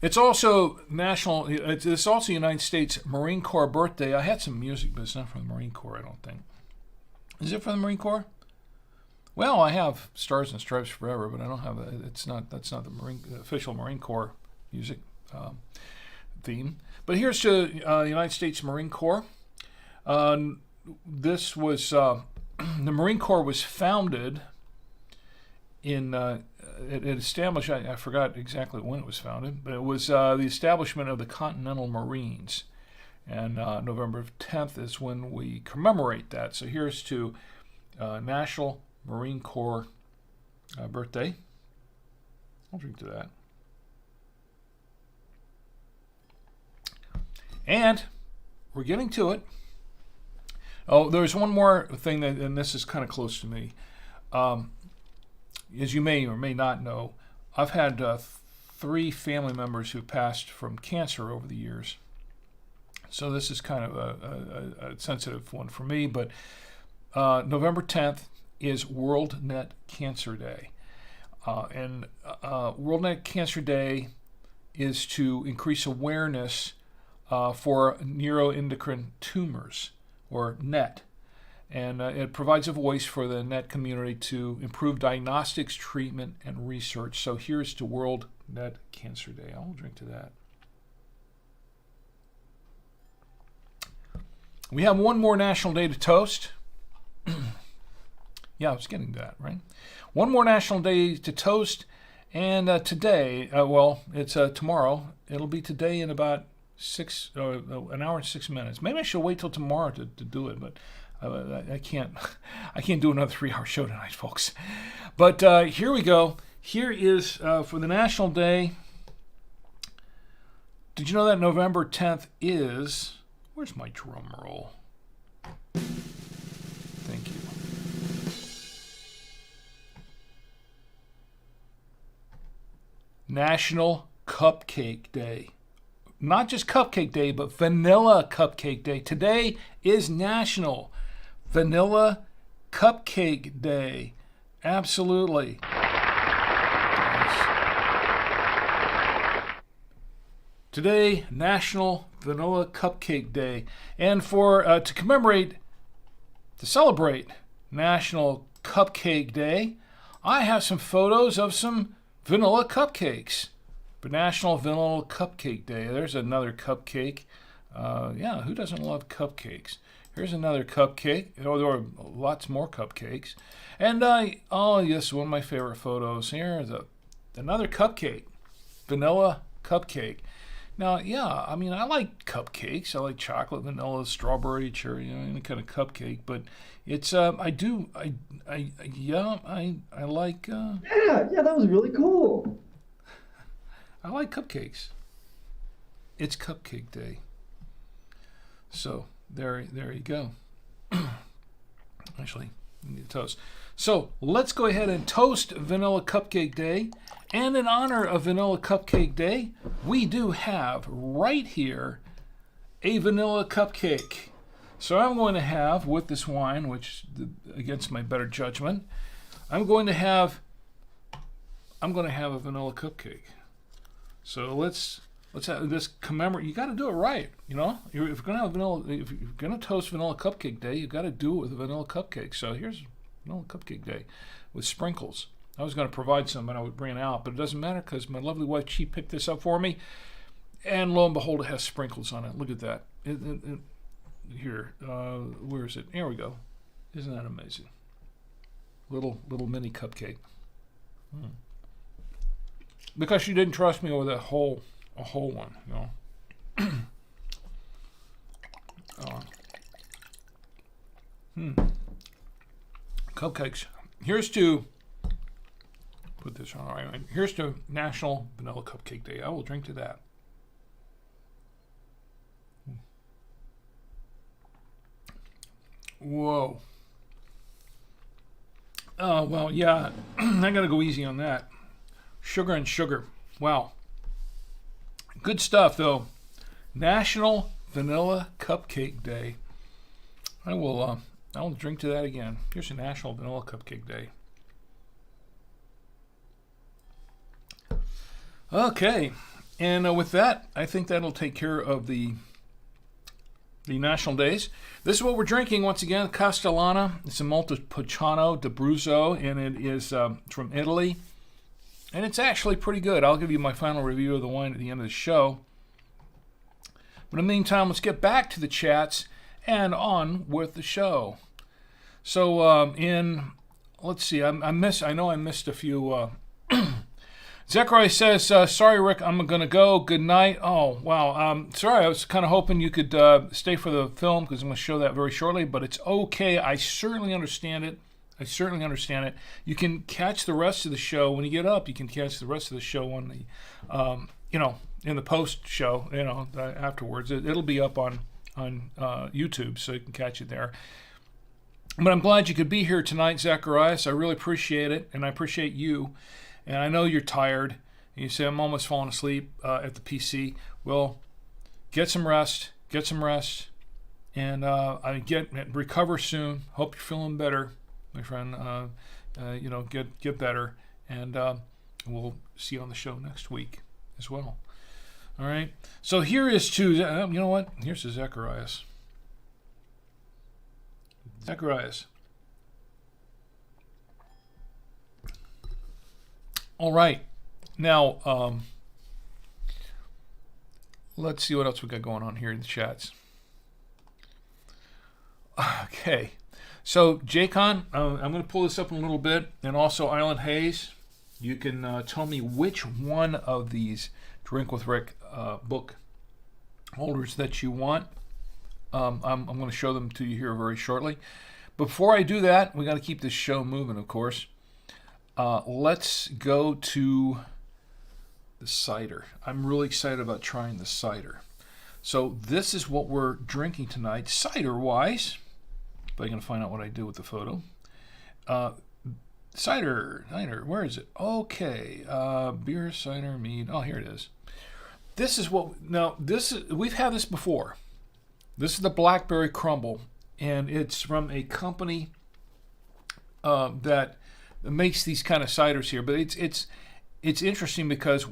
It's also it's also United States Marine Corps birthday. I had some music, but it's not from the Marine Corps, I don't think. Is it from the Marine Corps? Well, I have Stars and Stripes Forever, but I don't have that's not the official Marine Corps music theme. But here's to the United States Marine Corps. This was the Marine Corps was founded in it established. I forgot exactly when it was founded, but it was the establishment of the Continental Marines, and November 10th is when we commemorate that. So here's to National Marine Corps birthday. I'll drink to that. And we're getting to it. Oh, there's one more thing, and this is kind of close to me. As you may or may not know, I've had 3 family members who passed from cancer over the years. So this is kind of a sensitive one for me, but November 10th is World Net Cancer Day. And World Net Cancer Day is to increase awareness for neuroendocrine tumors, or NET. And it provides a voice for the NET community to improve diagnostics, treatment, and research. So here's to World Net Cancer Day. I'll drink to that. We have one more national day to toast. Yeah, I was getting to that, right? One more national day to toast. And today, it's tomorrow. It'll be today in about an hour and 6 minutes. Maybe I should wait till tomorrow to do it, but I can't do another 3-hour show tonight, folks. But here we go. Here is for the National Day. Did you know that November 10th is... Where's my drum roll? Thank you. National Cupcake Day. Not just Cupcake Day, but Vanilla Cupcake Day. Today is National Vanilla Cupcake Day. Absolutely. Today, National Vanilla Cupcake Day. And for to celebrate National Cupcake Day, I have some photos of some vanilla cupcakes. But National Vanilla Cupcake Day. There's another cupcake. Who doesn't love cupcakes? Here's another cupcake. Oh, there are lots more cupcakes. And yes, one of my favorite photos. Here's another cupcake. Vanilla cupcake. Now, yeah, I mean, I like cupcakes. I like chocolate, vanilla, strawberry, cherry, any kind of cupcake. But it's, I like. Yeah, that was really cool. I like cupcakes. It's Cupcake Day. So there you go. Actually, You need toast. So let's go ahead and toast Vanilla Cupcake Day. And in honor of Vanilla Cupcake Day, we do have right here a vanilla cupcake. So I'm going to have, with this wine, which against my better judgment, I'm going to have a vanilla cupcake. So let's have this commemorate. You got to do it right, you know. If you're going to toast Vanilla Cupcake Day, you got to do it with a vanilla cupcake. So here's Vanilla Cupcake Day with sprinkles. I was going to provide some, and I would bring it out, but it doesn't matter because my lovely wife, she picked this up for me, and lo and behold, it has sprinkles on it. Look at that. Here, where is it? Here we go. Isn't that amazing? Little mini cupcake. Because she didn't trust me with a whole one, you know. Cupcakes. Here's to put this on. All right. Here's to National Vanilla Cupcake Day. I will drink to that. Whoa. Oh, well, yeah. I got to go easy on that. Sugar and sugar. Wow. Good stuff, though. National Vanilla Cupcake Day. I'll drink to that again. Here's a National Vanilla Cupcake Day. Okay. And with that, I think that'll take care of the national days. This is what we're drinking once again, Castellana. It's a Montepulciano d'Abruzzo, and it is from Italy. And it's actually pretty good. I'll give you my final review of the wine at the end of the show. But in the meantime, let's get back to the chats and on with the show. So let's see, I know I missed a few. Zechariah says, sorry, Rick, I'm going to go. Good night. Oh, wow. Sorry, I was kind of hoping you could stay for the film because I'm going to show that very shortly, but it's okay. I certainly understand it. You can catch the rest of the show when you get up. You can catch the rest of the show on the, in the post show, afterwards. It'll be up on YouTube, so you can catch it there. But I'm glad you could be here tonight, Zacharias. I really appreciate it, and I appreciate you. And I know you're tired. And you say, I'm almost falling asleep at the PC. Well, get some rest. And recover soon. Hope you're feeling better, my friend. Get better. And we'll see you on the show next week as well. All right. So here is to, you know what? Here's to Zacharias. All right. Now, let's see what else we got going on here in the chats. Okay. So, Jaycon, I'm going to pull this up in a little bit. And also, Island Hayes, you can tell me which one of these Drink with Rick book holders that you want. I'm going to show them to you here very shortly. Before I do that, we got to keep this show moving, of course. Let's go to the cider. I'm really excited about trying the cider. So this is what we're drinking tonight, cider-wise. But I'm going to find out what I do with the photo. Cider, where is it? Okay, beer, cider, mead. Oh, here it is. This is we've had this before. This is the Blackberry Crumble, and it's from a company that makes these kind of ciders here. But it's interesting because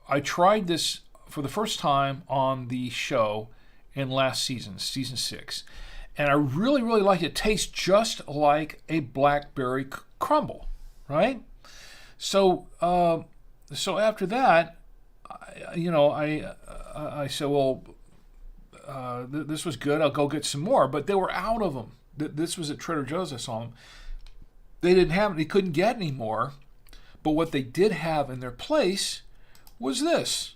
I tried this for the first time on the show in last season 6, and I really, really like it. It tastes just like a Blackberry Crumble, right? So after that, I said, well, this was good. I'll go get some more. But they were out of them. This was at Trader Joe's. I saw them. They couldn't get any more. But what they did have in their place was this.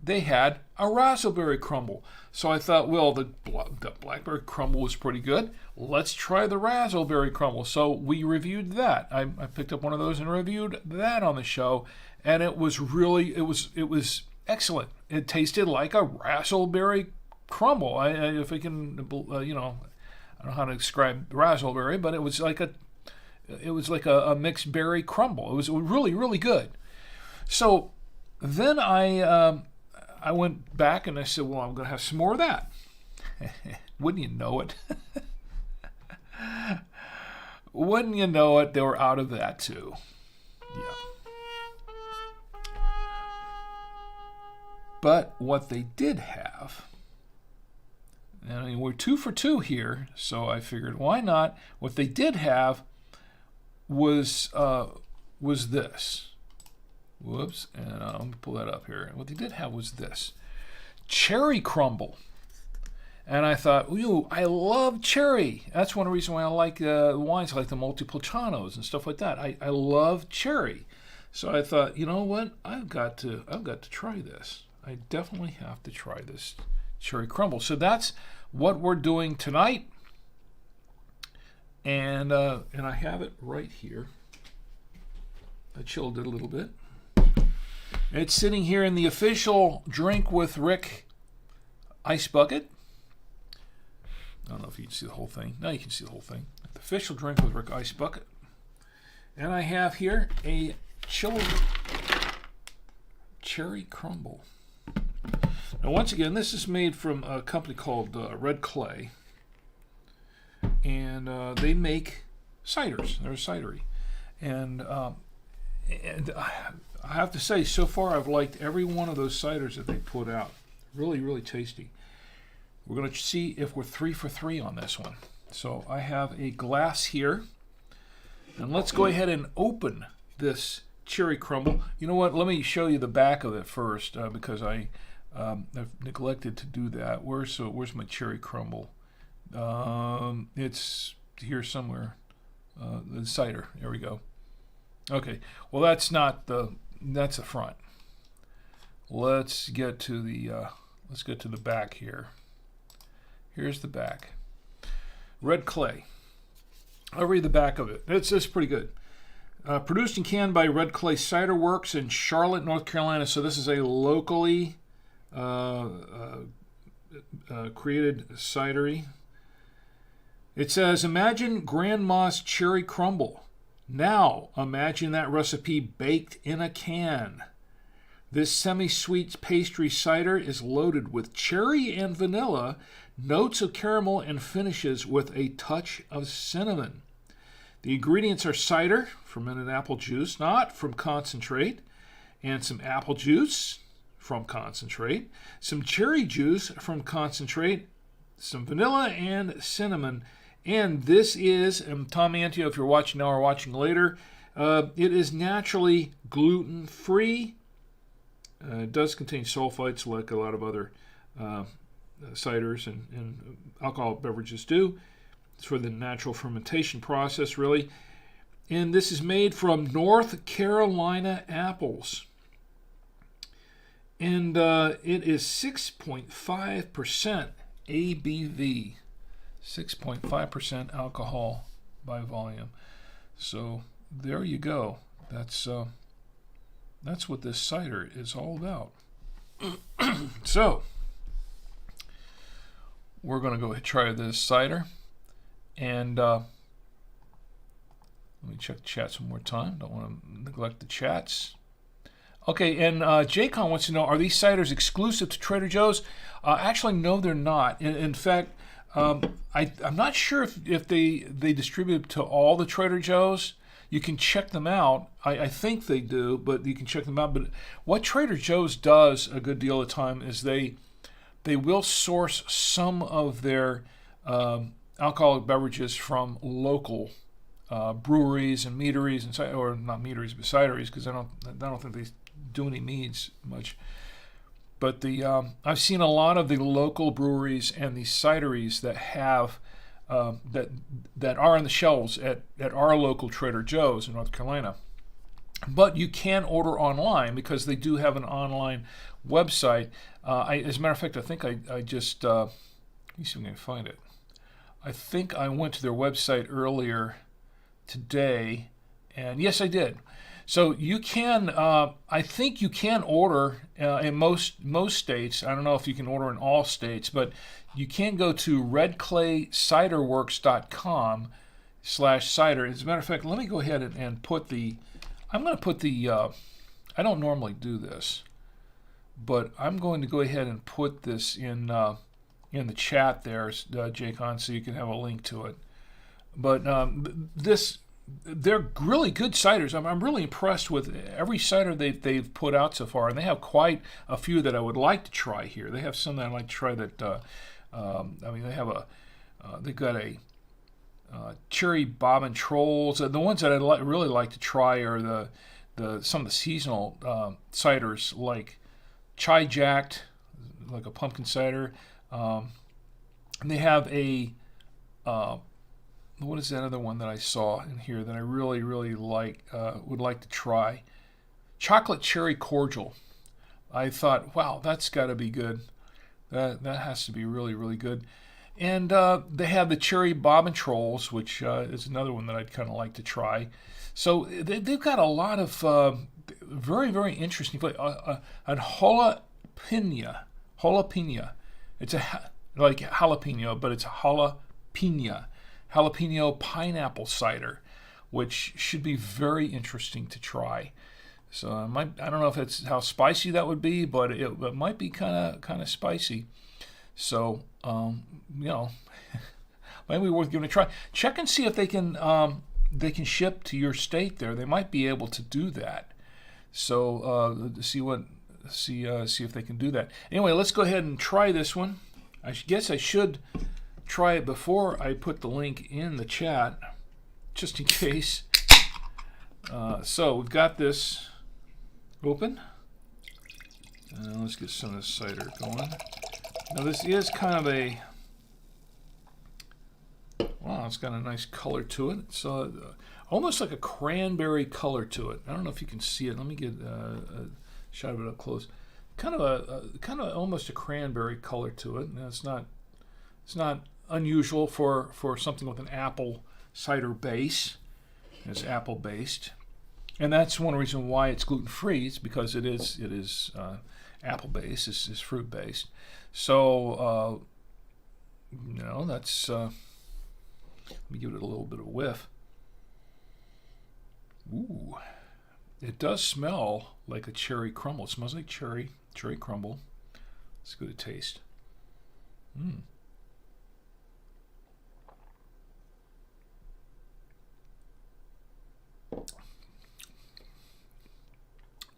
They had a raspberry crumble. So I thought, well, the Blackberry Crumble was pretty good. Let's try the raspberry crumble. So we reviewed that. I picked up one of those and reviewed that on the show, and it was excellent. It tasted like a raspberry crumble. I don't know how to describe raspberry, but it was like It was like a mixed berry crumble. It was really, really good. So then I went back and I said, well, I'm going to have some more of that. Wouldn't you know it? Wouldn't you know it, they were out of that too. Yeah. But what they did have, and I mean, we're 2 for 2 here, so I figured, why not? What they did have was this. Whoops, and let me pull that up here. What they did have was this. Cherry Crumble. And I thought, ooh, I love cherry. That's one reason why I like wines like the Montepulcianos and stuff like that. I love cherry. So I thought, you know what? I've got to try this. I definitely have to try this Cherry Crumble. So that's what we're doing tonight. And I have it right here. I chilled it a little bit. It's sitting here in the official Drink with Rick ice bucket. I don't know if you can see the whole thing. No, you can see the whole thing. The official Drink with Rick ice bucket. And I have here a chilled Cherry Crumble. Now, once again, this is made from a company called Red Clay. And they make ciders. They're a cidery. And I have to say, so far I've liked every one of those ciders that they put out. Really, really tasty. We're going to see if we're 3 for 3 on this one. So I have a glass here. And let's go ahead and open this Cherry Crumble. You know what? Let me show you the back of it first because I've neglected to do that. Where's my Cherry Crumble? It's here somewhere. The cider. There we go. Okay. Well, that's the front. Let's get to the back here. Here's the back. Red Clay. I'll read the back of it. It's pretty good. Produced and canned by Red Clay Cider Works in Charlotte, North Carolina. So this is a locally created cidery. It says, imagine Grandma's Cherry Crumble. Now imagine that recipe baked in a can. This semi-sweet pastry cider is loaded with cherry and vanilla, notes of caramel, and finishes with a touch of cinnamon. The ingredients are cider, fermented apple juice, not from concentrate, and some apple juice from concentrate, some cherry juice from concentrate, some vanilla and cinnamon. And this is, Tommy Antio, if you're watching now or watching later, it is naturally gluten-free. It does contain sulfites like a lot of other ciders and alcoholic beverages do. It's for the natural fermentation process, really. And this is made from North Carolina apples. And it is 6.5% ABV. 6.5% alcohol by volume. So there you go. That's what this cider is all about. So we're going to go ahead and try this cider. And let me check the chats one more time. Don't want to neglect the chats. Okay, and Jaycon wants to know, are these ciders exclusive to Trader Joe's? Actually, no, they're not. In fact, I'm not sure if they distribute to all the Trader Joe's. You can check them out. I think they do, but you can check them out. But what Trader Joe's does a good deal of the time is they will source some of their alcoholic beverages from local breweries and meaderies, or not meaderies, but cideries, because I don't think they do any meads much. But I've seen a lot of the local breweries and the cideries that have that are on the shelves at our local Trader Joe's in North Carolina. But you can order online because they do have an online website. As a matter of fact, I think I just let me see if I can find it. I think I went to their website earlier today, and yes, I did. So you can, I think you can order in most states. I don't know if you can order in all states, but you can go to redclayciderworks.com, /cider. As a matter of fact, let me go ahead and put the, I'm going to put the, I don't normally do this, but I'm going to go ahead and put this in the chat there, Jacon, so you can have a link to it. But they're really good ciders. I'm really impressed with every cider they've put out so far, and they have quite a few that I would like to try here. They have some that I'd like to try that, they have they've got a cherry bobbin trolls. The ones that I'd really like to try are some of the seasonal ciders, like Chai Jacked, like a pumpkin cider. And they have a what is that other one that I saw in here that I really, really would like to try? Chocolate Cherry Cordial. I thought, wow, that's got to be good. That has to be really, really good. And they have the Cherry Bobbin Trolls, which is another one that I'd kind of like to try. So they've got a lot of very, very interesting flavor. And jalapeno. It's like jalapeno, but it's jalapeno. Jalapeno pineapple cider, which should be very interesting to try. So I don't know if it's how spicy that would be, but it might be kind of spicy. So might be worth giving a try. Check and see if they can ship to your state there. They might be able to do that. So see if they can do that. Anyway, let's go ahead and try this one. I guess I should try it before I put the link in the chat, just in case. So we've got this open. Let's get some of this cider going. Now this is kind of a, wow, it's got a nice color to it. It's almost like a cranberry color to it. I don't know if you can see it. Let me get a shot of it up close. Kind of almost a cranberry color to it. Now it's not unusual for something with an apple cider base. It's apple based, and that's one reason why it's gluten free. It's because it is apple based. It's fruit based. So that's. Let me give it a little bit of a whiff. Ooh, it does smell like a cherry crumble. It smells like cherry crumble. Let's give it a taste.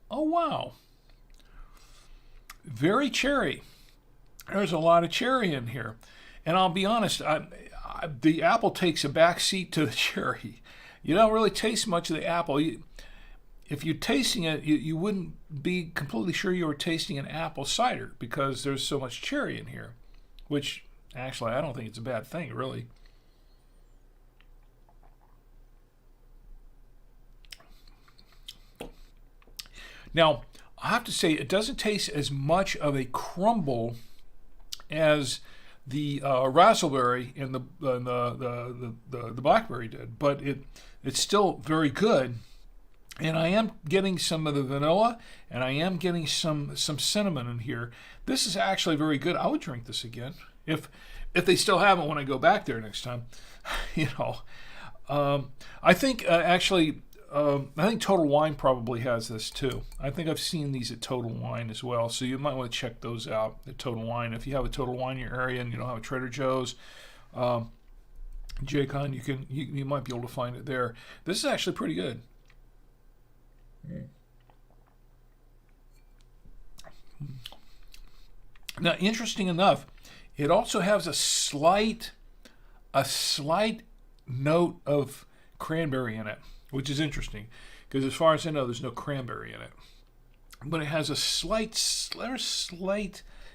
Oh, wow. Very cherry. There's a lot of cherry in here. And I'll be honest, the apple takes a back seat to the cherry. You don't really taste much of the apple. If you're tasting it, you wouldn't be completely sure you were tasting an apple cider because there's so much cherry in here, which actually I don't think it's a bad thing, really. Now, I have to say, it doesn't taste as much of a crumble as the raspberry and the blackberry did, but it's still very good. And I am getting some of the vanilla, and I am getting some cinnamon in here. This is actually very good. I would drink this again if they still have it when I go back there next time. I think actually. I think Total Wine probably has this too. I think I've seen these at Total Wine as well, so you might want to check those out at Total Wine. If you have a Total Wine in your area and you don't have a Trader Joe's, Jacon, you might be able to find it there. This is actually pretty good. Now, interesting enough, it also has a slight note of cranberry in it, which is interesting because as far as I know, there's no cranberry in it. But it has a slight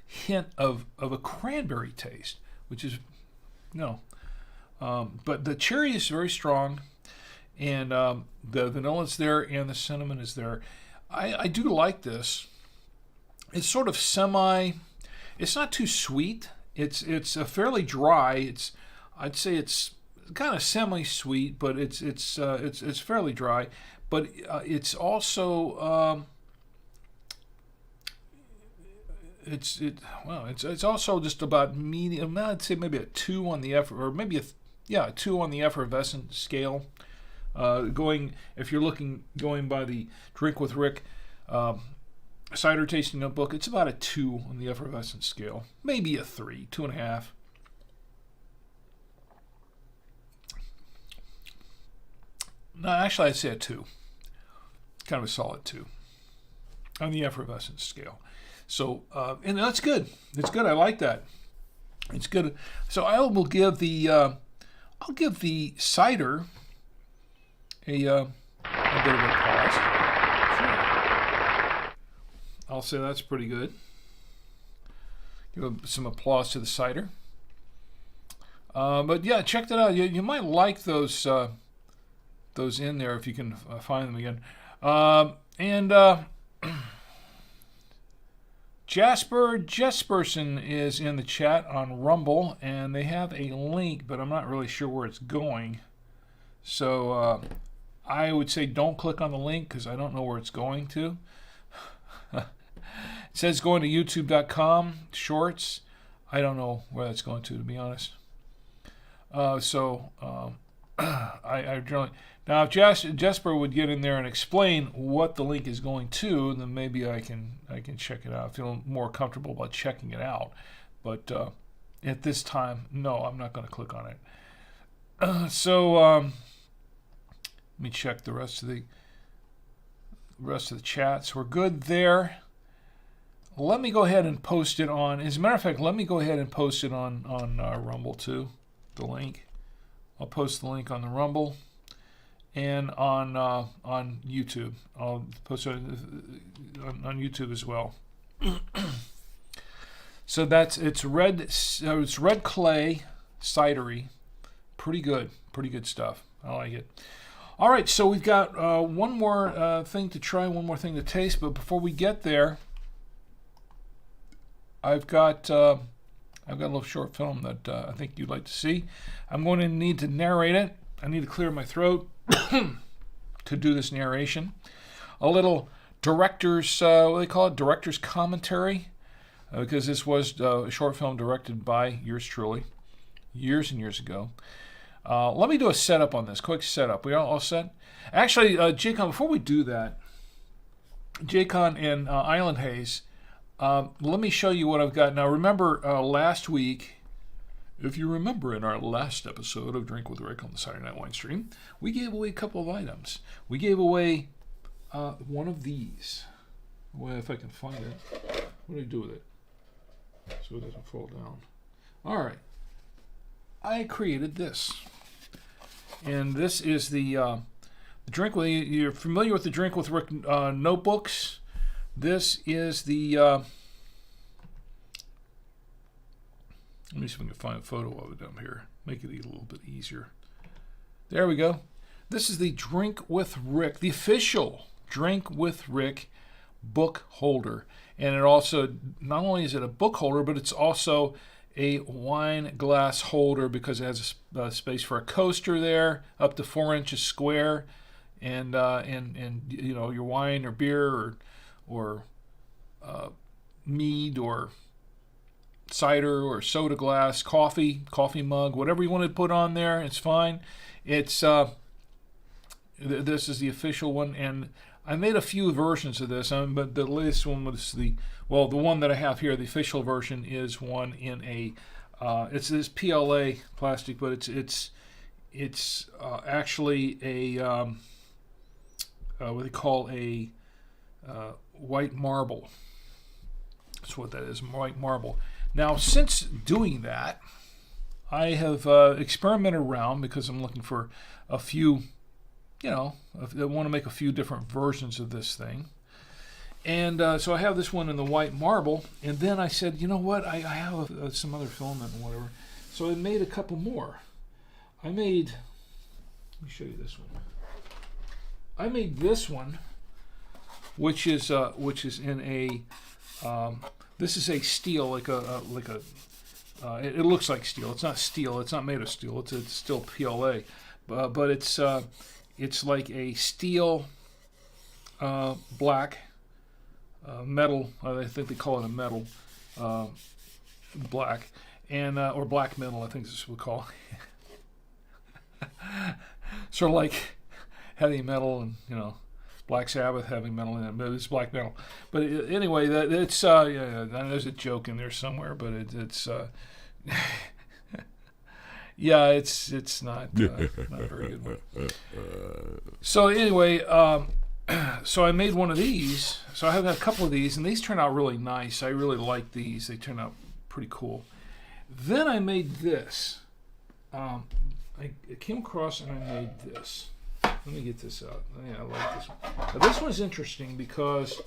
hint of a cranberry taste, which is, but the cherry is very strong, and the vanilla is there, and the cinnamon is there. I do like this. It's sort of it's not too sweet. It's a fairly dry. I'd say it's kind of semi-sweet, but it's fairly dry. But it's also it's also just about medium. I'd say maybe a 2 on the effort, or maybe Yeah, a 2 on the effervescent scale. If you're going by the Drink with Rick cider tasting notebook, it's about a 2 on the effervescent scale. Maybe a 3, 2.5. No, actually, I'd say a 2. Kind of a solid 2 on the effervescent scale. So, and that's good. It's good. I like that. It's good. So I will give the cider a bit of applause. Sure. I'll say that's pretty good. Give some applause to the cider. But yeah, check that out. You might like those in there if you can find them again. Jasper Jesperson is in the chat on Rumble, and they have a link, but I'm not really sure where it's going. So I would say don't click on the link because I don't know where it's going to. It says going to youtube.com, shorts. I don't know where that's going to be honest. I generally... Now, if Jesper would get in there and explain what the link is going to, then maybe I can check it out. I feel more comfortable about checking it out. But at this time, no, I'm not going to click on it. Let me check the rest of the chats. We're good there. Let me go ahead and post it on. As a matter of fact, let me go ahead and post it on Rumble too. The link. I'll post the link on the Rumble. And on YouTube, I'll post it on YouTube as well. So it's red clay cidery, pretty good stuff. I like it. All right, so we've got one more thing to try, one more thing to taste. But before we get there, I've got a little short film that I think you'd like to see. I'm going to need to narrate it. I need to clear my throat to do this narration. A little director's, what do they call it? Director's commentary, because this was a short film directed by yours truly, years and years ago. Let me do a setup on this, quick setup. We all set? Actually, Jaycon, before we do that, Jaycon and Island Haze, let me show you what I've got. Now, remember last week, if you remember in our last episode of Drink with Rick on the Saturday Night Winestream, we gave away a couple of items. We gave away one of these. Well, if I can find it. What do I do with it? So it doesn't fall down. All right. I created this. And this is the Drink with... You're familiar with the Drink with Rick notebooks. This is the... Let me see if I can find a photo of it down here. Make it a little bit easier. There we go. This is the Drink with Rick, the official Drink with Rick book holder. And it also, not only is it a book holder, but it's also a wine glass holder because it has a space for a coaster there, up to 4 inches square, and you know, your wine or beer or mead or cider or soda glass, coffee mug, whatever you want to put on there, it's fine. It's this is the official one, and I made a few versions of this, but the latest one was the one that I have here. The official version is one in a it's this PLA plastic, but it's actually a what they call a white marble. That's what that is, white marble. Now, since doing that, I have experimented around because I'm looking for a few, I want to make a few different versions of this thing. And so I have this one in the white marble, and then I said, you know what, I have some other filament and whatever. So I made a couple more. Let me show you this one. I made this one, which is in a... this is a steel, it looks like steel. It's not steel. It's not made of steel. It's still PLA, but it's like a steel black metal. I think they call it a metal black, and or black metal. I think this is what we call. Sort of like heavy metal and, Black Sabbath heavy metal, and it's black metal. But anyway, it's there's a joke in there somewhere, but it's yeah, it's not not a very good one. So anyway, so I made one of these. So I have a couple of these, and these turn out really nice. I really like these. They turn out pretty cool. Then I made this. I came across and I made this. Let me get this out. Yeah, I like this one. Now, this one's interesting because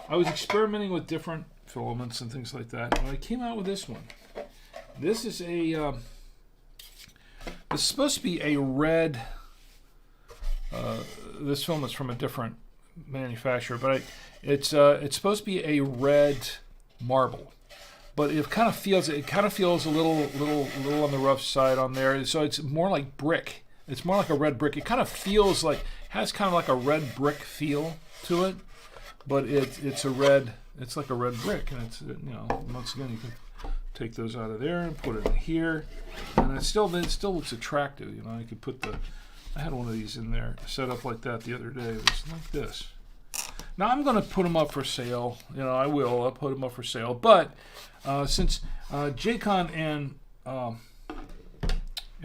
I was experimenting with different filaments and things like that, and I came out with this one. This is a. It's supposed to be a red. This filament's from a different manufacturer, but it's supposed to be a red marble. But it kind of feels a little on the rough side on there. So it's more like brick. It's more like a red brick. It kind of feels like, has kind of like a red brick feel to it, but it's like a red brick, and it's once again you can take those out of there and put it in here, and it still looks attractive. You could put I had one of these in there set up like that the other day. It was like this. Now I'm going to put them up for sale. I'll put them up for sale, but since J-Con and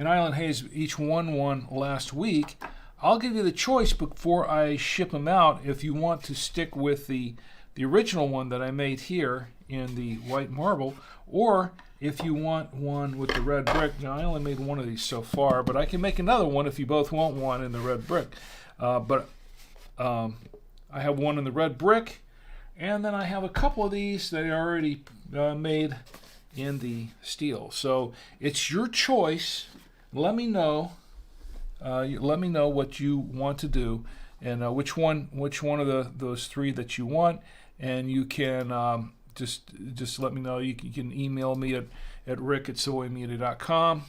Island Haze each won one last week, I'll give you the choice before I ship them out if you want to stick with the original one that I made here in the white marble, or if you want one with the red brick. Now I only made one of these so far, but I can make another one if you both want one in the red brick. But I have one in the red brick, and then I have a couple of these that I already made in the steel. So it's your choice. Let me know. Let me know what you want to do, and which one of those three that you want, and you can just let me know. You can email me at rick@savoymedia.com,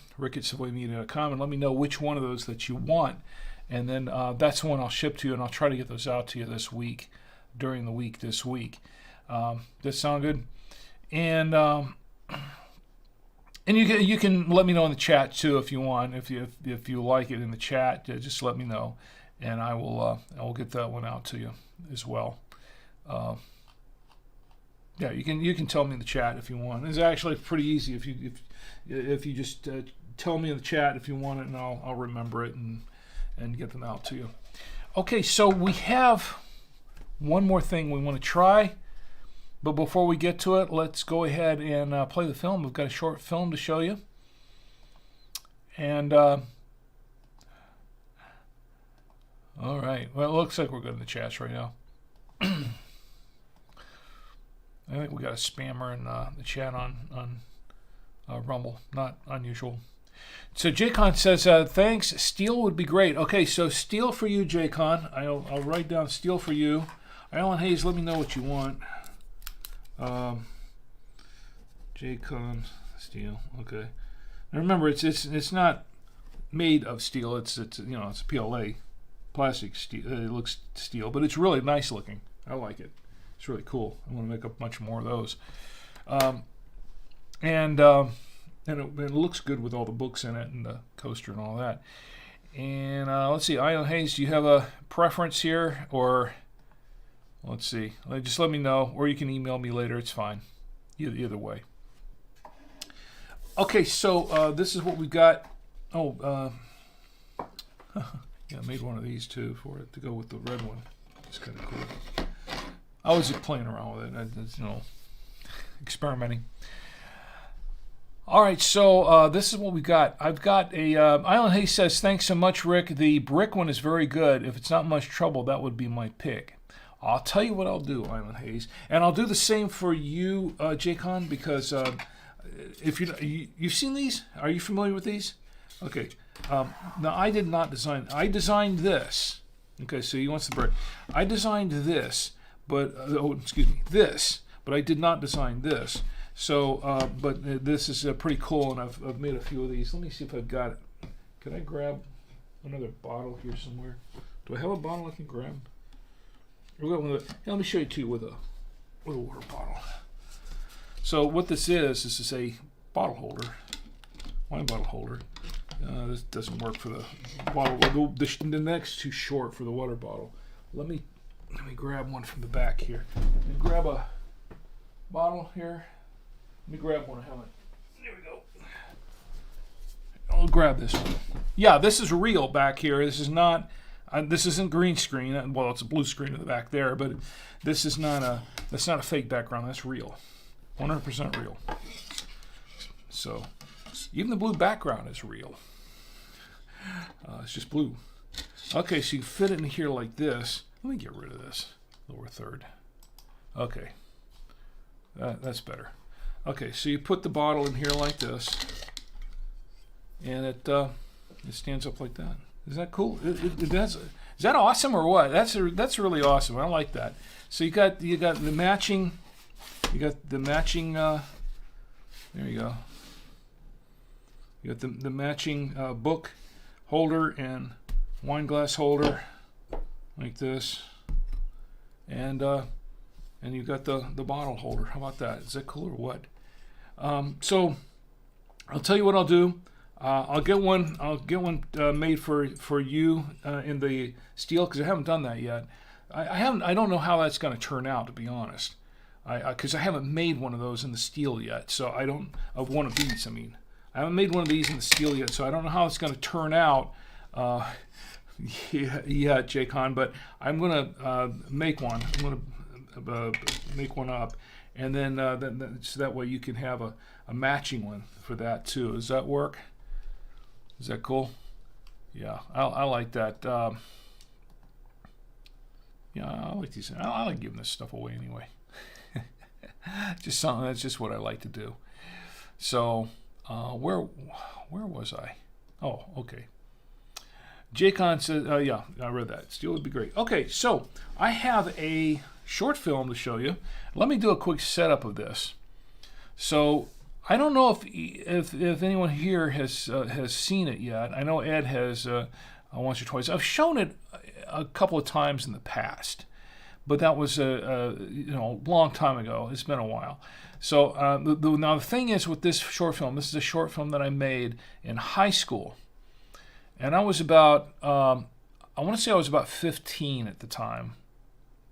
and let me know which one of those that you want, and then that's the one I'll ship to you, and I'll try to get those out to you this week, during the week this week. Does that sound good? And you can let me know in the chat too if you want. If you like it in the chat, just let me know, and I will get that one out to you as well. Yeah, you can tell me in the chat if you want. It's actually pretty easy if you just tell me in the chat if you want it, and I'll remember it and get them out to you. Okay, so we have one more thing we want to try. But before we get to it, let's go ahead and play the film. We've got a short film to show you. And, all right. Well, it looks like we're good in the chats right now. I think we got a spammer in the chat on Rumble. Not unusual. So J-Con says, thanks. Steel would be great. Okay, so steel for you, J-Con. I'll write down steel for you. Island Haze, let me know what you want. J-Con steel. Okay. Now remember, it's not made of steel. It's it's a PLA plastic steel. It looks steel, but it's really nice looking. I like it. It's really cool. I want to make a bunch more of those. And it looks good with all the books in it and the coaster and all that. And let's see, Island Haze, do you have a preference here, or? Let's see. Just let me know, or you can email me later. It's fine. Either way. Okay, so this is what we've got. Oh, yeah, I made one of these too for it to go with the red one. It's kind of cool. I was just playing around with it. Experimenting. All right, so this is what we got. I've got a Island Haze says, thanks so much, Rick. The brick one is very good. If it's not much trouble, that would be my pick. I'll tell you what I'll do, Island Haze, and I'll do the same for you, J-Con, because if you've seen these, are you familiar with these? Okay. Now I did not design. I designed this. Okay, so he wants the brick. I designed this, but this, but I did not design this. So, but this is pretty cool, and I've made a few of these. Let me see if I've got it. Can I grab another bottle here somewhere? Do I have a bottle I can grab? Let me show you too with a water bottle. So what this is a bottle holder, wine bottle holder. This doesn't work for the bottle. The neck's too short for the water bottle. Let me grab one from the back here. Grab a bottle here. Let me grab one. I have it. There we go. I'll grab this one. Yeah, this is real back here. This is not. This isn't green screen. Well, it's a blue screen in the back there, but this is not a. That's not a fake background. That's real. 100% real. So, even the blue background is real. It's just blue. Okay, so you fit it in here like this. Let me get rid of this lower third. Okay, that's better. Okay, so you put the bottle in here like this, and it stands up like that. Is that cool? Is that awesome or what? That's really awesome. I like that. So you got the matching. You got the matching. There you go. You got the matching book holder and wine glass holder like this, and you got the bottle holder. How about that? Is that cool or what? So I'll tell you what I'll do. I'll get one made for you in the steel, because I haven't done that yet. I don't know how that's going to turn out, to be honest. Because I haven't made one of those in the steel yet. So I don't of one of these. I mean, I haven't made one of these in the steel yet, so I don't know how it's going to turn out. Yeah, Jake Han, but I'm going to make one. I'm going to make one up, and then so that way you can have a matching one for that too. Does that work? Is that cool? Yeah, I like that. Yeah, I like these. I like giving this stuff away anyway. Just something. That's just what I like to do. So, where was I? Oh, okay. Jacon says, yeah, I read that. Steel would be great. Okay, so I have a short film to show you. Let me do a quick setup of this. So I don't know if anyone here has seen it yet. I know Ed has once or twice. I've shown it a couple of times in the past, but that was a long time ago. It's been a while. So now the thing is with this short film, this is a short film that I made in high school. And I was about, I want to say I was about 15 at the time.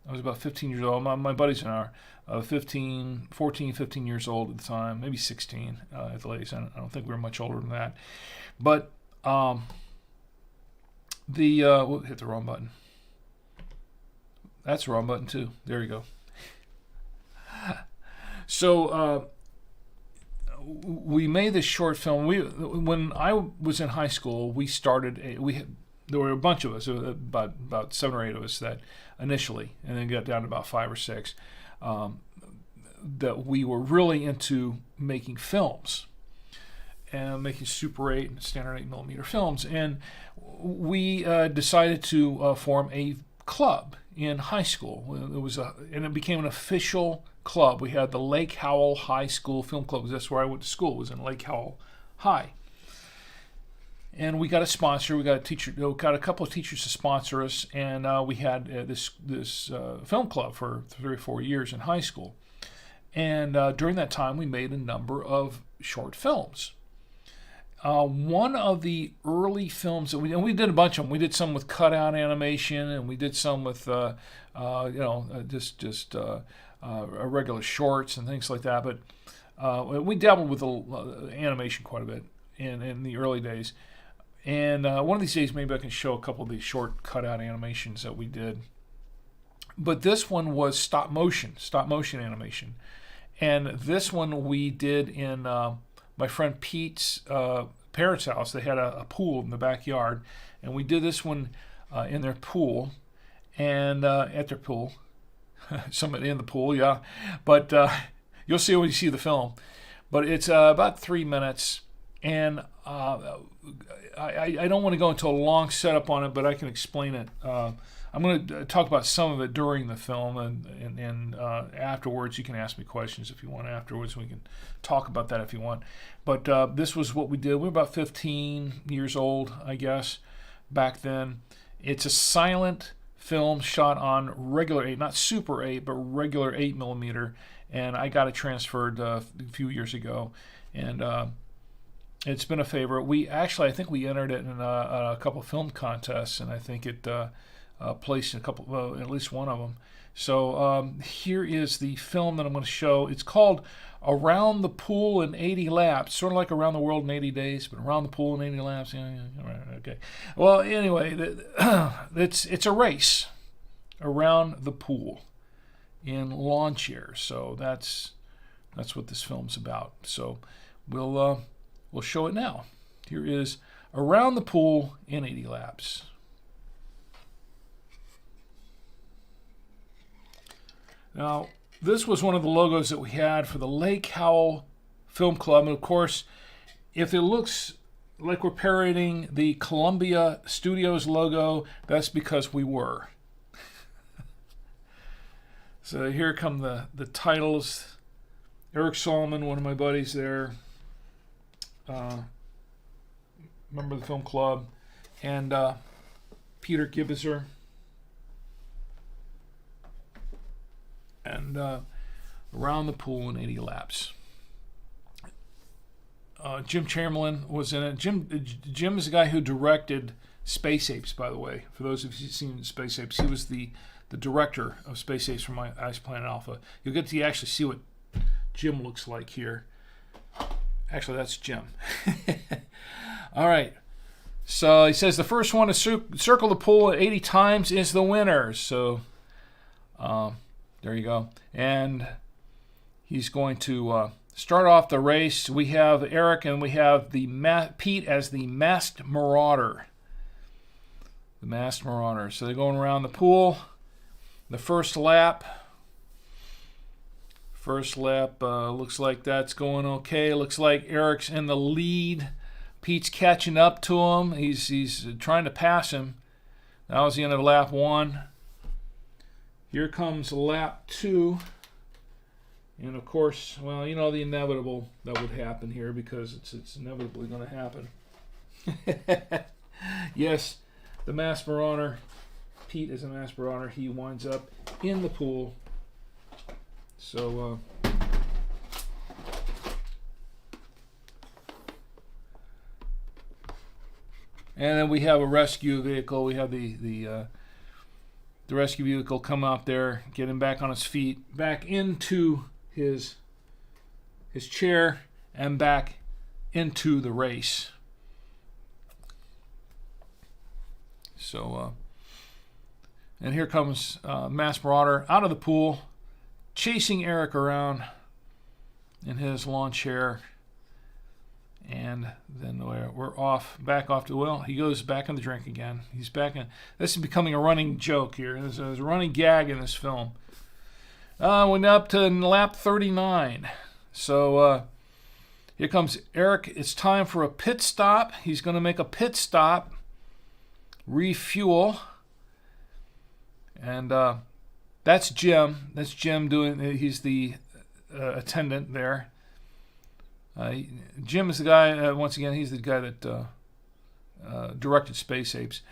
I was about 15 years old. My buddies and I are 14, 15 years old at the time, maybe 16 at the latest. I don't think we were much older than that. But we'll hit the wrong button. That's the wrong button too. There you go. So we made this short film. When I was in high school, we started. There were a bunch of us, about 7 or 8 of us that initially, and then got down to about 5 or 6. That we were really into making films and making Super 8 and standard 8mm films, and we decided to form a club in high school. And it became an official club. We had the Lake Howell High School Film Club. That's where I went to school. Was in Lake Howell High. And we got a sponsor. We got a teacher. Got a couple of teachers to sponsor us, and we had this film club for 3 or 4 years in high school. And during that time, we made a number of short films. One of the early films that we did a bunch of them. We did some with cutout animation, and we did some with just regular shorts and things like that. But we dabbled with animation quite a bit in the early days. And one of these days, maybe I can show a couple of these short cutout animations that we did. But this one was stop motion animation. And this one we did in my friend Pete's parents' house. They had a pool in the backyard. And we did this one in their pool. And at their pool. Somebody in the pool, yeah. But you'll see when you see the film. But it's about 3 minutes. And I don't want to go into a long setup on it, but I can explain it. I'm going to talk about some of it during the film, and afterwards you can ask me questions if you want afterwards. We can talk about that if you want. But this was what we did. We were about 15 years old, I guess, back then. It's a silent film shot on regular 8, not Super 8, but regular 8mm, and I got it transferred a few years ago. And It's been a favorite. I think we entered it in a couple of film contests, and I think it placed in a couple, at least one of them. So here is the film that I'm going to show. It's called Around the Pool in 80 Laps, sort of like Around the World in 80 Days, but Around the Pool in 80 Laps. Yeah, okay. Well, anyway, it's a race around the pool in lawn chairs. So that's what this film's about. So we'll show it now. Here is Around the Pool in 80 Laps. Now, this was one of the logos that we had for the Lake Howell Film Club. And of course, if it looks like we're parodying the Columbia Studios logo, that's because we were. So here come the titles. Eric Solomon, one of my buddies there, member of the film club, and Peter Gibbizer. And Around the Pool in 80 Laps. Jim Chamberlain was in it. Jim is the guy who directed Space Apes, by the way. For those of you who've seen Space Apes, he was the director of Space Apes from Ice Planet Alpha. You'll get to actually see what Jim looks like here. Actually, that's Jim. All right. So he says the first one to circle the pool 80 times is the winner. So there you go. And he's going to start off the race. We have Eric and we have Pete as the masked marauder. The masked marauder. So they're going around the pool. The first lap. Looks like that's going okay. Looks like Eric's in the lead. Pete's catching up to him. He's trying to pass him. That was the end of lap 1. Here comes lap 2. And of course, well, you know the inevitable that would happen here because it's inevitably going to happen. Yes, the masked marauder. Pete is a masked marauder. He winds up in the pool. So, and then we have a rescue vehicle. We have the rescue vehicle come out there, get him back on his feet, back into his chair, and back into the race. So, and here comes Masked Marauder out of the pool, chasing Eric around in his lawn chair. And then we're back off to, well, he goes back in the drink again. He's back in. This is becoming a running joke here. There's a running gag in this film. Went up to lap 39. So here comes Eric. It's time for a pit stop. He's going to make a pit stop, refuel. And that's Jim. That's Jim he's the attendant there. Jim is the guy, once again, he's the guy that directed Space Apes.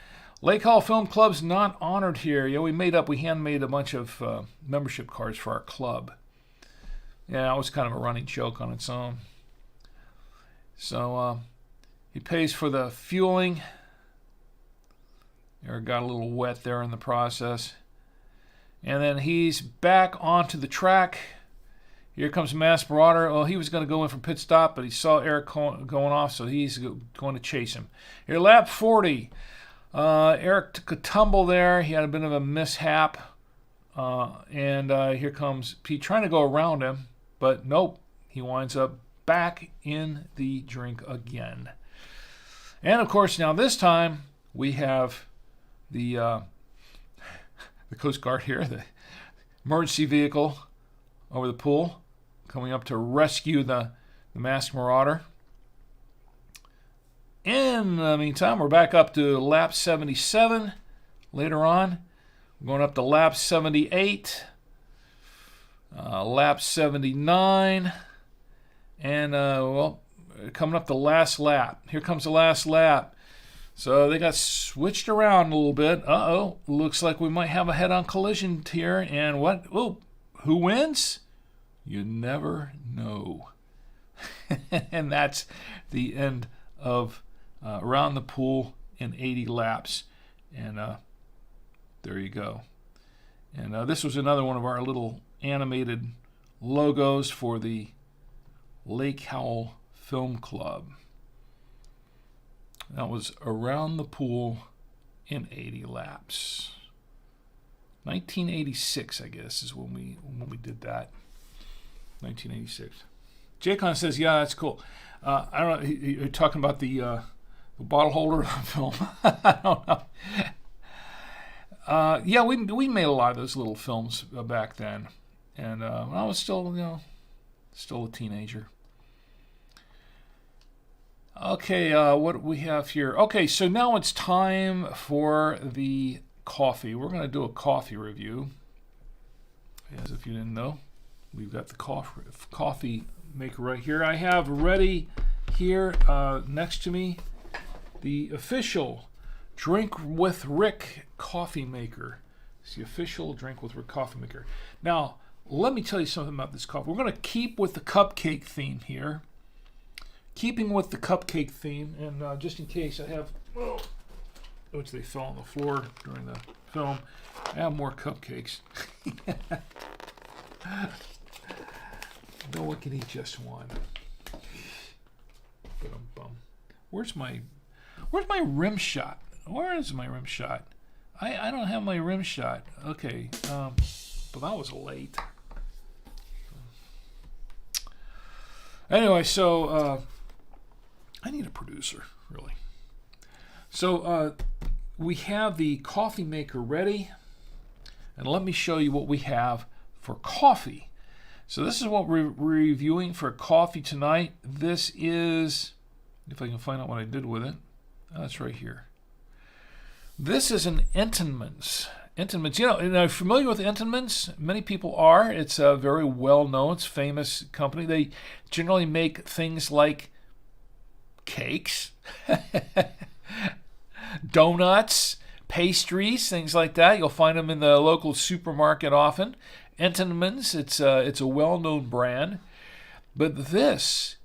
Lake Hall Film Club's not honored here. Yeah, we handmade a bunch of membership cards for our club. Yeah, it was kind of a running joke on its own. So he pays for the fueling. Eric got a little wet there in the process. And then he's back onto the track. Here comes Masked Marauder. Well, he was going to go in for pit stop, but he saw Eric going off, so he's going to chase him. Here, lap 40. Eric took a tumble there. He had a bit of a mishap. And here comes Pete trying to go around him, but nope. He winds up back in the drink again. And, of course, now this time we have the Coast Guard here, the emergency vehicle over the pool, coming up to rescue the Masked Marauder. In the meantime, we're back up to lap 77 later on. We're going up to lap 78, lap 79, and, coming up the last lap. Here comes the last lap. So they got switched around a little bit. Uh-oh, looks like we might have a head-on collision here. And what? Oh, who wins? You never know. And that's the end of Around the Pool in 80 Laps. And there you go. And this was another one of our little animated logos for the Lake Howell Film Club. That was Around the Pool in 80 Laps. 1986, I guess, is when we did that. 1986. Jaycon says, "Yeah, that's cool." I don't know. You're talking about the bottle holder film. I don't know. Yeah, we made a lot of those little films back then, and I was still a teenager. Okay, what do we have here? Okay, so now it's time for the coffee. We're going to do a coffee review. As if you didn't know, we've got the coffee maker right here. I have ready here next to me the official Drink with Rick coffee maker. It's the official Drink with Rick coffee maker. Now, let me tell you something about this coffee. We're going to keep with the cupcake theme here. Keeping with the cupcake theme, and just in case I have, which they fell on the floor during the film, I have more cupcakes. No one can eat just one. Where's my rim shot? Where is my rim shot? I don't have my rim shot. Okay, but that was late. Anyway, so I need a producer, really. So we have the coffee maker ready, and let me show you what we have for coffee. So this is what we're reviewing for coffee tonight. This is, if I can find out what I did with it, that's right here. This is an Entenmann's. Entenmann's, are you familiar with Entenmann's? Many people are. It's a very well-known, it's a famous company. They generally make things like cakes, donuts, pastries, things like that. You'll find them in the local supermarket often. Entenmann's, it's a well-known brand. But this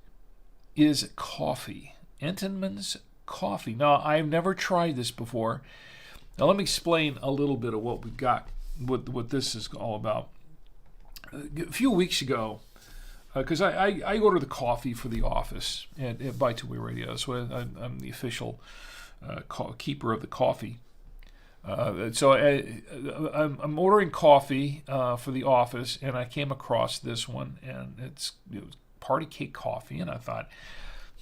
is coffee. Entenmann's coffee. Now, I've never tried this before. Now, let me explain a little bit of what we've got, what this is all about. A few weeks ago, because I order the coffee for the office at By Two-Way Radio, so I'm the official keeper of the coffee. So I'm ordering coffee for the office, and I came across this one, and it was party cake coffee, and I thought,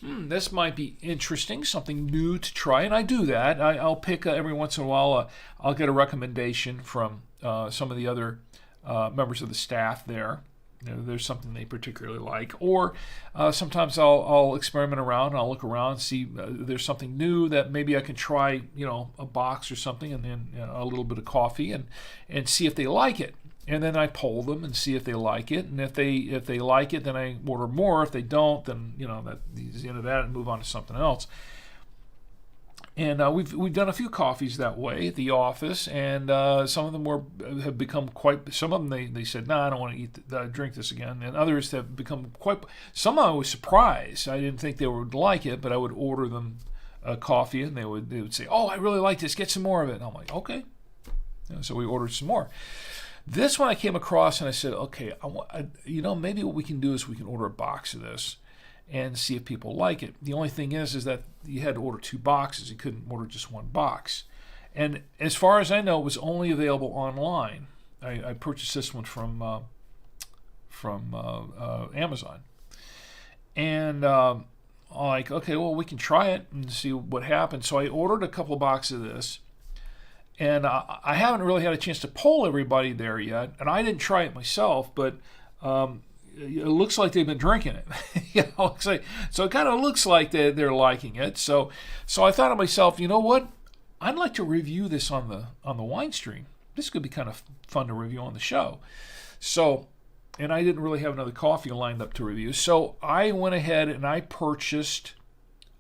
this might be interesting, something new to try, and I do that. I'll pick every once in a while. I'll get a recommendation from some of the other members of the staff there. There's something they particularly like, or sometimes I'll experiment around. I'll look around, see there's something new that maybe I can try. A box or something, and then a little bit of coffee, and see if they like it. And then I poll them and see if they like it. And if they like it, then I order more. If they don't, then that's the end of that, and move on to something else. And we've done a few coffees that way at the office, and some of them have become quite. Some of them they said, "No, I don't want to drink this again," and others have become quite. Some I was surprised. I didn't think they would like it, but I would order them coffee, and they would say, "Oh, I really like this. Get some more of it." And I'm like, "Okay." So we ordered some more. This one I came across, and I said, "Okay, maybe what we can do is we can order a box of this." And see if people like it. The only thing is that you had to order 2 boxes. You couldn't order just 1 box. And as far as I know, it was only available online. I purchased this one from Amazon. And I'm like, okay, well, we can try it and see what happens. So I ordered a couple of boxes of this. And I haven't really had a chance to poll everybody there yet. And I didn't try it myself, but it looks like they've been drinking it. So it kind of looks like they're liking it. So I thought to myself, you know what? I'd like to review this on the Winestream. This could be kind of fun to review on the show. So, and I didn't really have another coffee lined up to review. So I went ahead and I purchased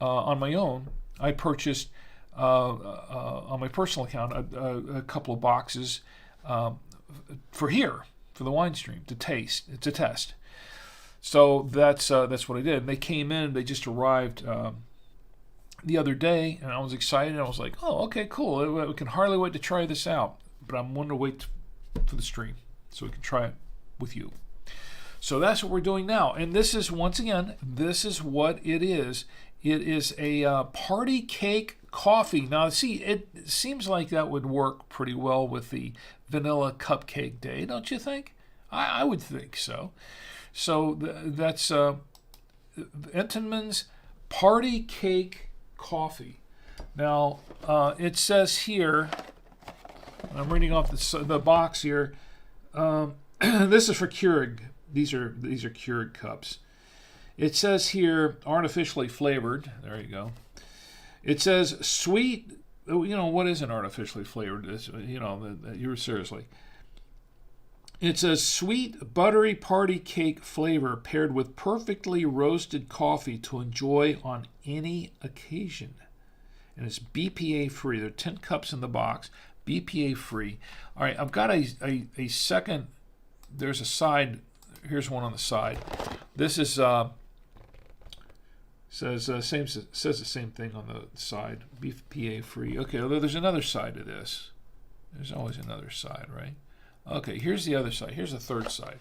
on my own. I purchased on my personal account a couple of boxes for the Winestream to test. So that's what I did. And they came in. They just arrived the other day, and I was excited. I was like, "Oh, okay, cool. We can hardly wait to try this out." But I'm wanting to wait for the stream so we can try it with you. So that's what we're doing now. And this is, once again, this is what it is. It is a party cake coffee. Now, see, it seems like that would work pretty well with the vanilla cupcake day, don't you think? I would think so. So that's Entenmann's Party Cake Coffee. Now, it says here, I'm reading off the box here. This is for Keurig. These are Keurig cups. It says here, artificially flavored. There you go. It says sweet. You know, what is an artificially flavored? You're seriously. It says sweet, buttery party cake flavor paired with perfectly roasted coffee to enjoy on any occasion. And it's BPA free. There are 10 cups in the box, BPA free. All right, I've got a second. There's a side. Here's one on the side. This is says the same thing on the side, BPA free. Okay, although there's another side to this. There's always another side, right? Okay, here's the other side. Here's the third side.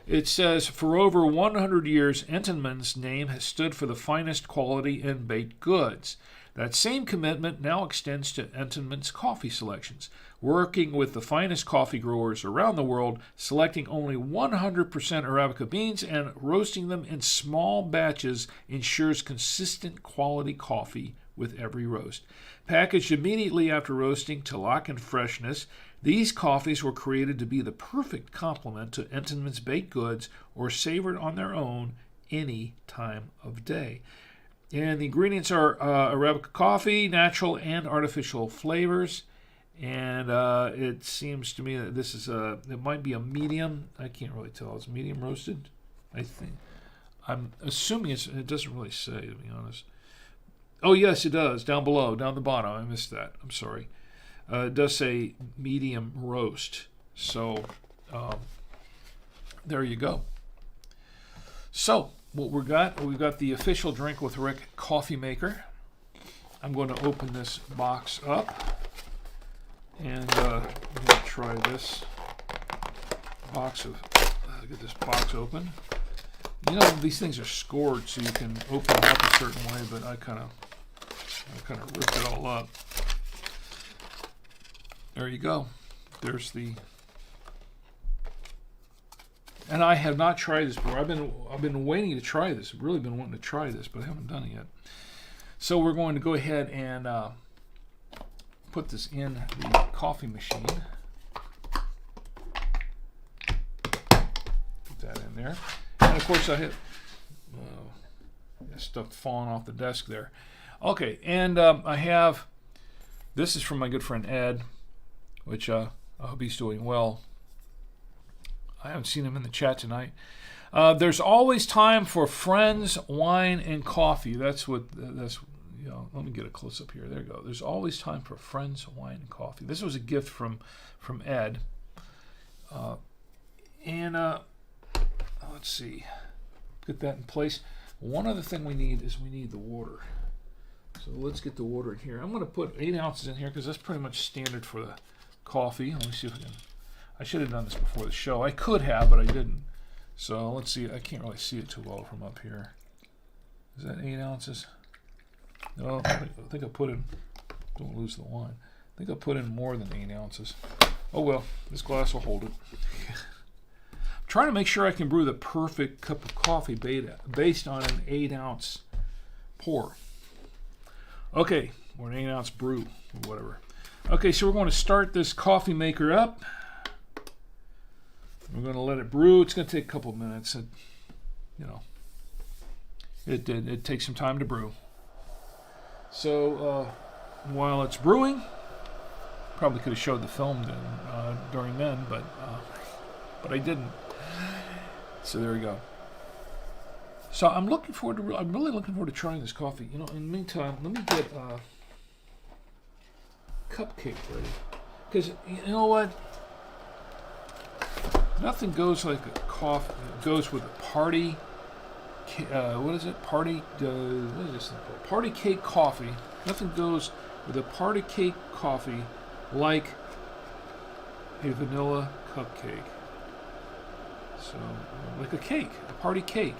It says, for over 100 years, Entenmann's name has stood for the finest quality in baked goods. That same commitment now extends to Entenmann's coffee selections, working with the finest coffee growers around the world, selecting only 100% Arabica beans and roasting them in small batches ensures consistent quality coffee with every roast. Packaged immediately after roasting to lock in freshness, these coffees were created to be the perfect complement to Entenmann's baked goods or savored on their own any time of day. And the ingredients are Arabica coffee, natural and artificial flavors. And it seems to me that this is it might be a medium. I can't really tell. It's medium roasted, I think. I'm assuming it doesn't really say, to be honest. Oh, yes, it does. Down below, down the bottom. I missed that. I'm sorry. It does say medium roast. So there you go. So what we've got the official Drink with Rick coffee maker. I'm going to open this box up. And I'm going to try this box of, get this box open. You know, these things are scored so you can open them up a certain way, but I kind of ripped it all up. There you go. There's the, and I have not tried this before. I've been waiting to try this. I've really been wanting to try this, but I haven't done it yet. So we're going to go ahead and put this in the coffee machine. Put that in there. And of course I have stuff falling off the desk there. Okay, and I have, this is from my good friend Ed, which I hope he's doing well. I haven't seen him in the chat tonight. There's always time for friends, wine, and coffee. That's let me get a close up here. There you go. There's always time for friends, wine, and coffee. This was a gift from Ed. Let's see. Get that in place. One other thing we need the water. So let's get the water in here. I'm going to put 8 ounces in here because that's pretty much standard for the coffee. Let me see if I should have done this before the show. I could have, but I didn't. So let's see. I can't really see it too well from up here. Is that 8 ounces? No, I think I put in, don't lose the wine. I think I put in more than 8 ounces. Oh well, this glass will hold it. I'm trying to make sure I can brew the perfect cup of coffee based on an 8-ounce pour. Okay, or an 8-ounce brew, or whatever. Okay, so we're going to start this coffee maker up. We're going to let it brew. It's going to take a couple of minutes. It takes some time to brew. So while it's brewing, probably could have showed the film during then, but I didn't. So there we go. So I'm really looking forward to trying this coffee. In the meantime, let me get Cupcake ready, because you know what? Nothing goes like a coffee. It goes with a party. What is it? Party. What is this thing called? Party cake coffee. Nothing goes with a party cake coffee like a vanilla cupcake. So, like a cake, a party cake.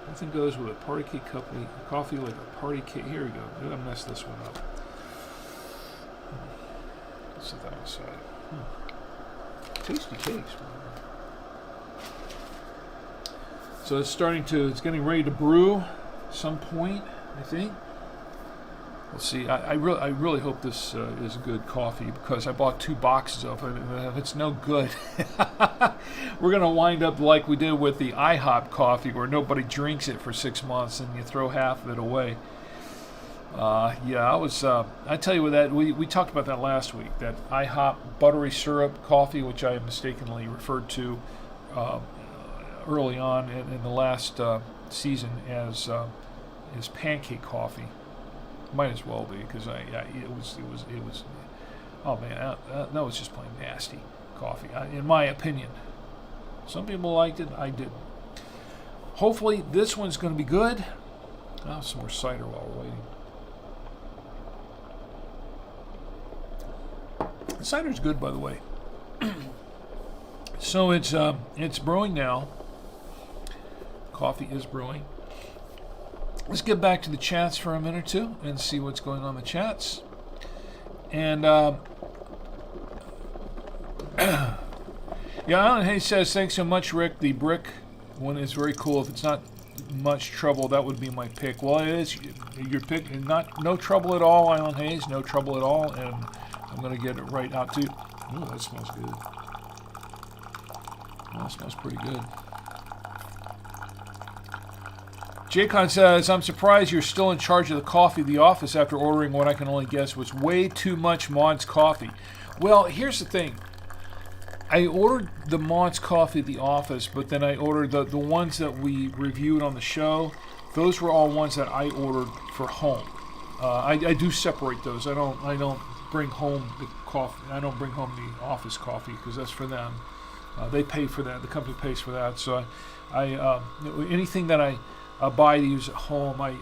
Nothing goes with a party cake coffee like a party cake. Here we go. I'm gonna mess this one up. Let's set that aside. Tasty cakes. So it's getting ready to brew at some point, I think. We'll see. I really hope this is good coffee because I bought 2 boxes of it, and if it's no good, we're going to wind up like we did with the IHOP coffee where nobody drinks it for 6 months and you throw half of it away. I tell you what, that we talked about that last week, that IHOP buttery syrup coffee, which I mistakenly referred to early on in the last season as pancake coffee. Might as well be because it was oh man, that was just plain nasty coffee in my opinion. Some people liked it, I didn't. Hopefully this one's going to be good. I'll have some more cider while we're waiting. The cider's good, by the way. So it's brewing now. Coffee is brewing. Let's get back to the chats for a minute or two and see what's going on in the chats. And yeah, Alan Hayes says, thanks so much, Rick. The brick one is very cool. If it's not much trouble, that would be my pick. Well, it is your pick. No trouble at all, Alan Hayes. No trouble at all. And I'm going to get it right out to you. Ooh, that smells good. Well, that smells pretty good. Jaycon says, I'm surprised you're still in charge of the coffee at the office after ordering what I can only guess was way too much Maud's coffee. Well, here's the thing. I ordered the Maud's coffee at the office, but then I ordered the ones that we reviewed on the show. Those were all ones that I ordered for home. I do separate those. I don't bring home the coffee. I don't bring home the office coffee because that's for them. They pay for that. The company pays for that. So anything that I buy to use at home, I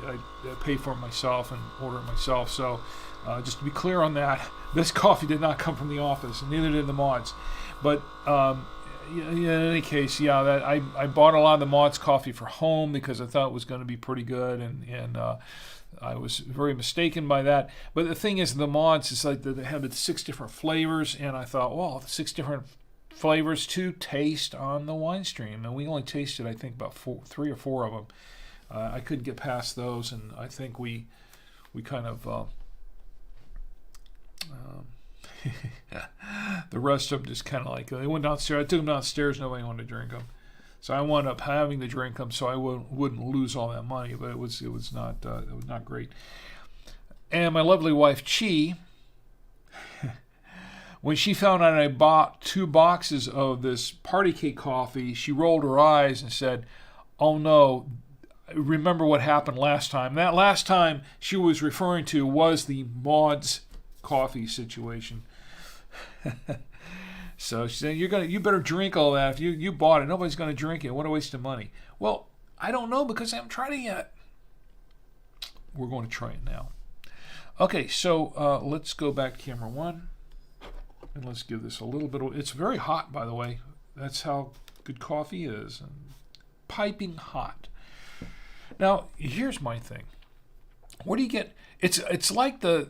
pay for it myself and order it myself. So just to be clear on that, this coffee did not come from the office, and neither did the Mods. But in any case, that I bought a lot of the Mods coffee for home because I thought it was going to be pretty good, and I was very mistaken by that. But the thing is, the Mods is like they have 6 different flavors, and I thought, well, 6 different flavors to taste on the Winestream, and we only tasted, I think, about 3 or 4 of them. I couldn't get past those, and I think we kind of the rest of them just kind of like they went downstairs. I took them downstairs. Nobody wanted to drink them, so I wound up having to drink them so I wouldn't lose all that money. But it was not great. And my lovely wife Chi, when she found out I bought 2 boxes of this party cake coffee, she rolled her eyes and said, "Oh no. Remember what happened last time." That last time she was referring to was the Maud's coffee situation. So she said, you better drink all that. If you bought it, nobody's going to drink it. What a waste of money. Well, I don't know because I haven't tried it yet. We're going to try it now. Okay, so let's go back to camera 1. And let's give this a little bit it's very hot, by the way. That's how good coffee is. And piping hot. Now, here's my thing. What do you get? It's like the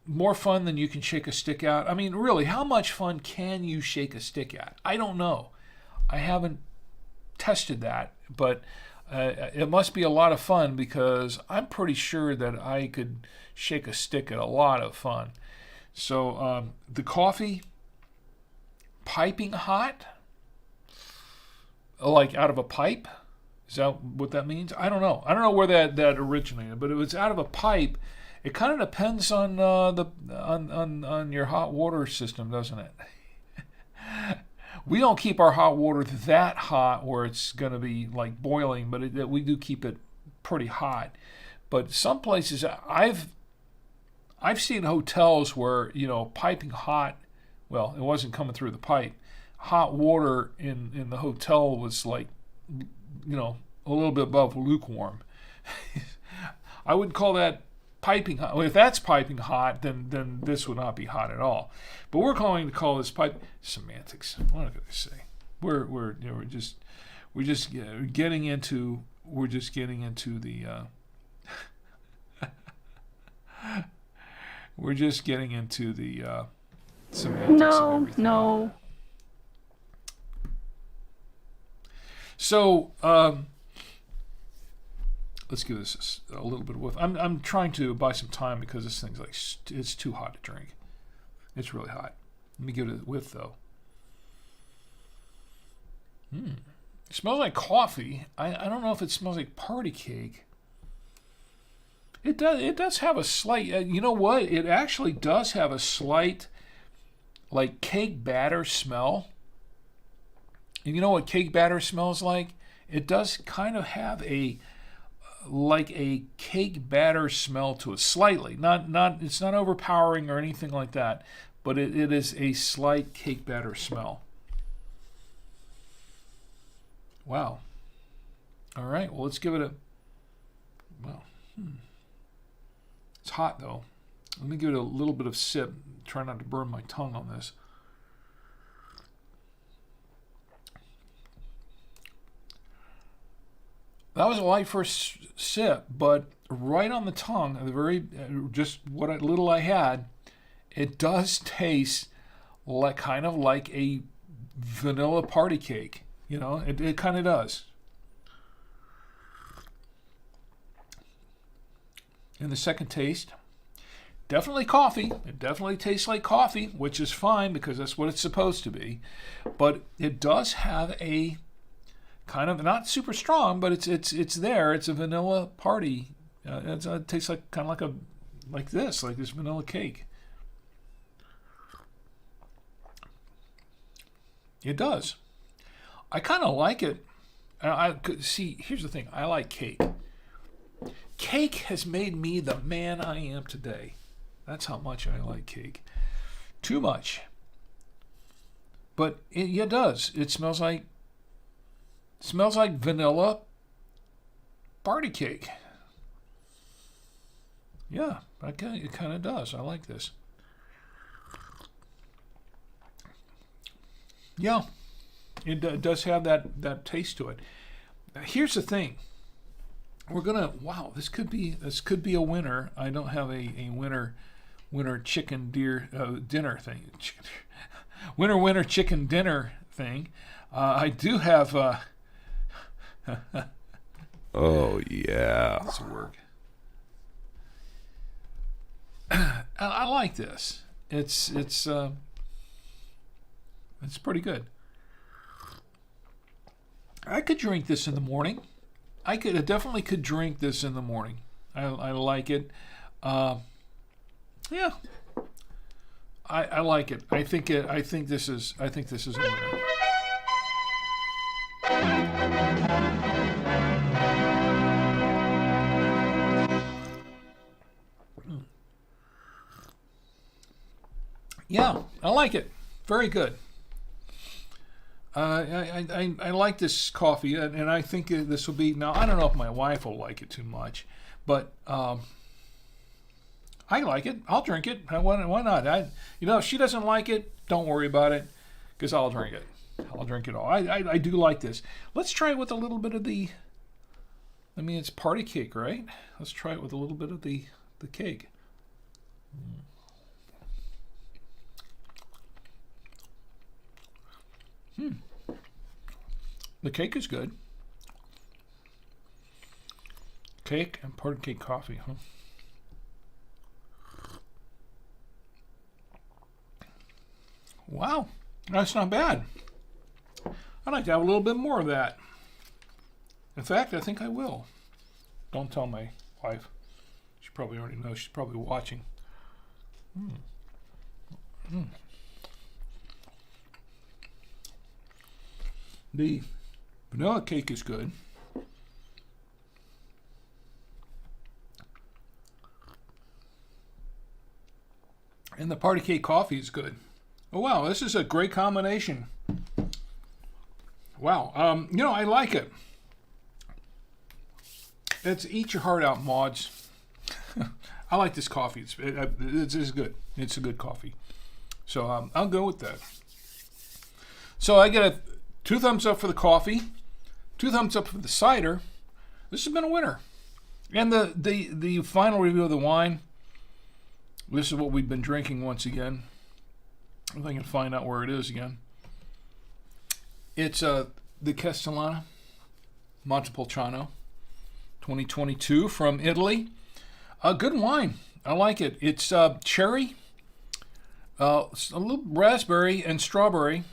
more fun than you can shake a stick at. I mean, really, how much fun can you shake a stick at? I don't know. I haven't tested that, but it must be a lot of fun because I'm pretty sure that I could shake a stick at a lot of fun. So the coffee, piping hot, like out of a pipe. Is that what that means? I don't know. I don't know where that originated, but it was out of a pipe. It kind of depends on on your hot water system, doesn't it? We don't keep our hot water that hot where it's going to be like boiling, but we do keep it pretty hot. But some places I've seen hotels where piping hot. Well, it wasn't coming through the pipe. hot water in the hotel was like, a little bit above lukewarm. I wouldn't call that piping hot. Well, if that's piping hot, then this would not be hot at all. But we're going to call this pipe semantics. What am I going to say? We're just getting into the we're just getting into the semantics of everything. No. So let's give this a little bit of whiff. I'm trying to buy some time because this thing's like it's too hot to drink. It's really hot. Let me give it a whiff though. It smells like coffee. I don't know if it smells like party cake. It does have a slight. You know what? It actually does have a slight, like cake batter smell. And you know what cake batter smells like? It does kind of have like a cake batter smell to it, slightly. Not it's not overpowering or anything like that, but it is a slight cake batter smell. Wow. All right. Well, let's give it a. Well, it's hot though. Let me give it a little bit of sip. Try not to burn my tongue on this. That was a light first sip, but right on the tongue, the very just what little I had, it does taste like kind of like a vanilla party cake. It kind of does. In the second taste, definitely coffee. It definitely tastes like coffee, which is fine because that's what it's supposed to be. But it does have a kind of not super strong, but it's there. It's a vanilla party. It tastes like kind of like this vanilla cake. It does. I kind of like it. See, here's the thing. I like cake. Cake has made me the man I am today. That's how much I like cake. Too much. But it does. It smells like vanilla party cake. Yeah, it kind of does. I like this. Yeah, it does have that taste to it. Now, here's the thing. Wow, this could be a winner. I don't have a winner chicken dinner thing. Winner chicken dinner thing. I do have. Oh yeah. That's work. I like this. It's pretty good. I could drink this in the morning. I definitely could drink this in the morning. I like it. Yeah. I like it. I think this is a winner. Yeah, I like it. Very good. I like this coffee, and I think this will be. Now, I don't know if my wife will like it too much, but I like it. I'll drink it. Why not? If she doesn't like it, don't worry about it, because I'll drink it. I'll drink it all. I do like this. Let's try it with a little bit of the. I mean, it's party cake, right? Let's try it with a little bit of the cake. The cake is good. Cake and party cake coffee, huh? Wow, that's not bad. I'd like to have a little bit more of that. In fact, I think I will. Don't tell my wife. She probably already knows. She's probably watching. The vanilla cake is good. And the party cake coffee is good. Oh wow, this is a great combination. Wow. I like it. It's eat your heart out, mods. I like this coffee. It's good. It's a good coffee. So I'll go with that. So I get 2 thumbs up for the coffee, 2 thumbs up for the cider. This has been a winner. And the final review of the wine. This is what we've been drinking once again. If I can find out where it is again. It's the Castellana Montepulciano 2022 from Italy. A good wine. I like it. It's cherry, a little raspberry and strawberry,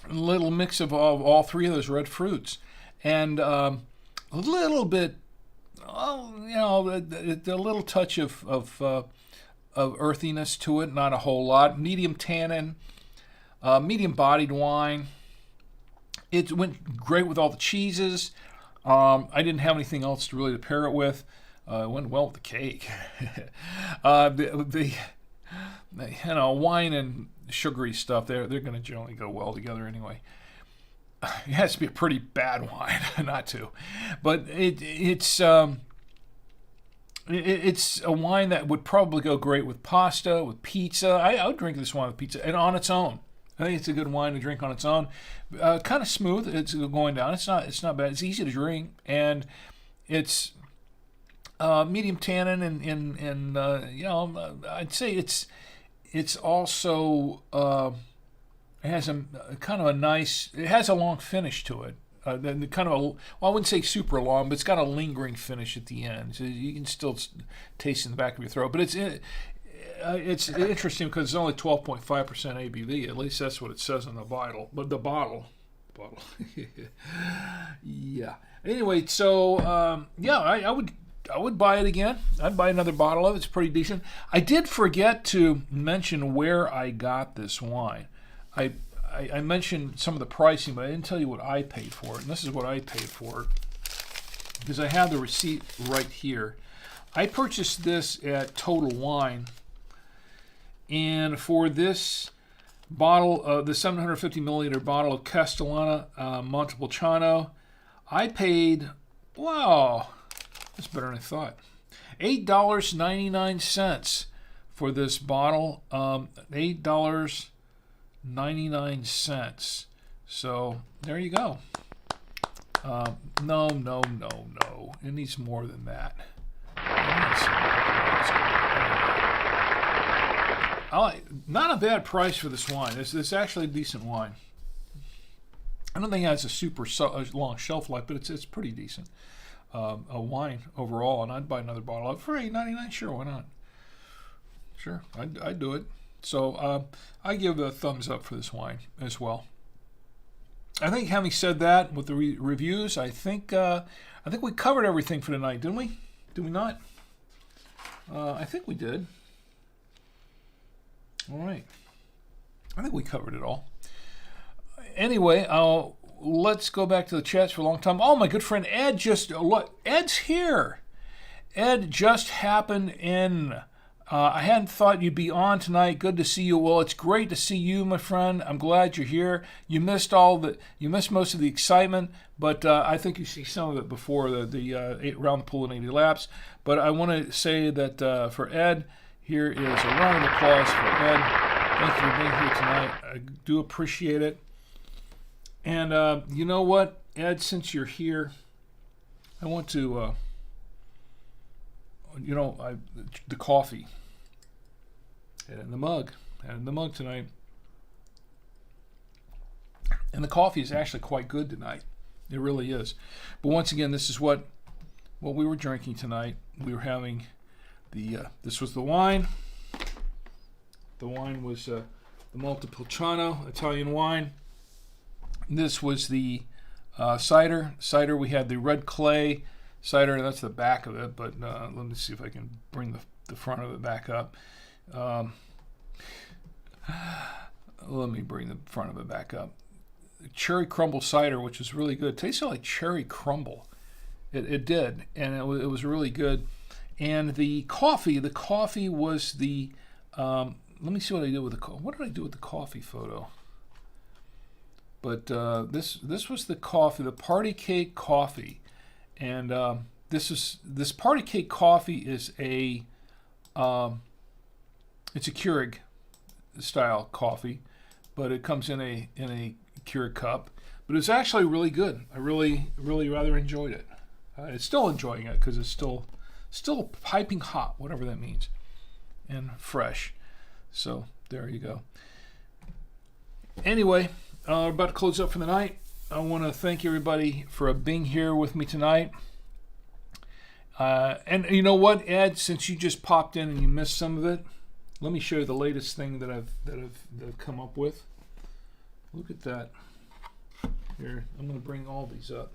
a little mix of all 3 of those red fruits, and a little bit, a little touch of earthiness to it. Not a whole lot. Medium tannin, medium bodied wine. It went great with all the cheeses. I didn't have anything else to pair it with. It went well with the cake. Wine and sugary stuff, they're going to generally go well together anyway. It has to be a pretty bad wine not to. But it's a wine that would probably go great with pasta, with pizza. I would drink this wine with pizza and on its own. I think it's a good wine to drink on its own. Kind of smooth. It's going down. It's not bad. It's easy to drink, and it's medium tannin, and I'd say it's also it has a kind of a nice. It has a long finish to it. I wouldn't say super long, but it's got a lingering finish at the end, so you can still taste it in the back of your throat. But it's interesting because it's only 12.5% ABV. At least that's what it says on the bottle. But the bottle. Yeah. Anyway, so I would buy it again. I'd buy another bottle of it. It's pretty decent. I did forget to mention where I got this wine. I mentioned some of the pricing, but I didn't tell you what I paid for it. And this is what I paid for it because I have the receipt right here. I purchased this at Total Wine. And for this bottle, the 750 milliliter bottle of Castellana Montepulciano, I paid, wow, that's better than I thought, $8.99 for this bottle. $8.99. So there you go. No. It needs more than that. Not a bad price for this wine. It's actually a decent wine. I don't think it has a super long shelf life, but it's pretty decent. A wine overall, and I'd buy another bottle of it for $8.99. Sure, why not? Sure, I'd do it. So I give a thumbs up for this wine as well. I think having said that, with the reviews, I think we covered everything for tonight, didn't we? Did we not? I think we did. All right. I think we covered it all. Anyway, let's go back to the chats for a long time. Oh, my good friend Ed Ed's here. Ed just happened in. I hadn't thought you'd be on tonight. Good to see you. Well, it's great to see you, my friend. I'm glad you're here. You missed most of the excitement, but I think you see some of it before the round the pool in 80 laps. But I want to say that for Ed, here is a round of applause for Ed. Thank you for being here tonight. I do appreciate it. And you know what, Ed, since you're here, I want to, the coffee. Had it in the mug. Had it in the mug tonight. And the coffee is actually quite good tonight. It really is. But once again, this is what we were drinking tonight. We were having this was the wine. The wine was the Montepulciano Italian wine. This was the cider. Cider, we had the red clay cider, and that's the back of it. But let me see if I can bring the front of it back up. Let me bring the front of it back up. Cherry Crumble cider, which is really good. It tasted like cherry crumble. It did, and it was really good. And the coffee was the. Let me see what I did with the. What did I do with the coffee photo? But this was the coffee, the Party Cake coffee, and this Party Cake coffee is it's a Keurig style coffee, but it comes in a Keurig cup. But it's actually really good. I really rather enjoyed it. It's still enjoying it because it's still piping hot, whatever that means, and fresh. So there you go. Anyway, we're about to close up for the night. I want to thank everybody for being here with me tonight. And you know what, Ed? Since you just popped in and you missed some of it, let me show you the latest thing that I've come up with. Look at that. Here, I'm going to bring all these up.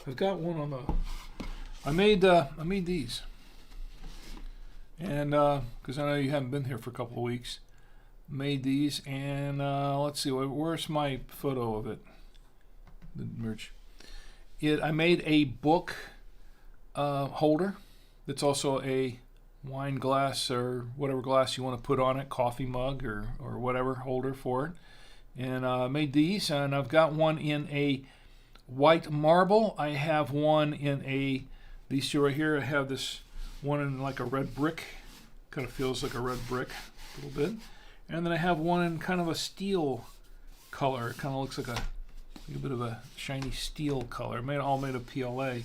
I've got one on the. I made these, and because I know you haven't been here for a couple of weeks. Made these, and let's see, where's my photo of it? The merch. I made a book holder that's also a wine glass or whatever glass you want to put on it, coffee mug or whatever holder for it. And I made these, and I've got one in a white marble. I have one in these two right here. I have this one in like a red brick. Kind of feels like a red brick a little bit. And then I have one in kind of a steel color. It kind of looks like a bit of a shiny steel color. All made of PLA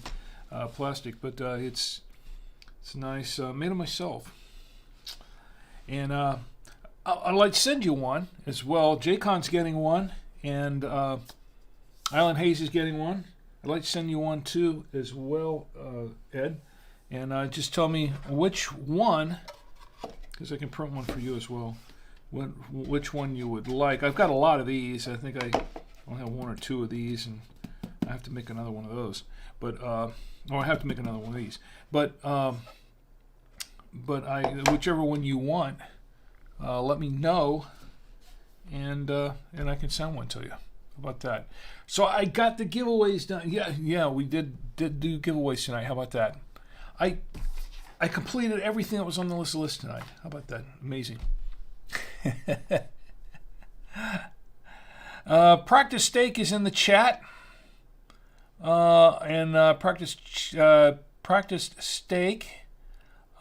plastic, but it's nice. Made it myself. And I'd like to send you one as well. J-Con's getting one, and Island Hayes is getting one. I'd like to send you one too as well, Ed. And just tell me which one, because I can print one for you as well. Which one you would like. I've got a lot of these. I think I only have one or two of these, and I have to make another one of those. But I have to make another one of these. But whichever one you want, let me know, and I can send one to you. How about that? So I got the giveaways done. Yeah, we did do giveaways tonight. How about that? I completed everything that was on the list tonight. How about that? Amazing. Practice Steak is in the chat, and Practice Steak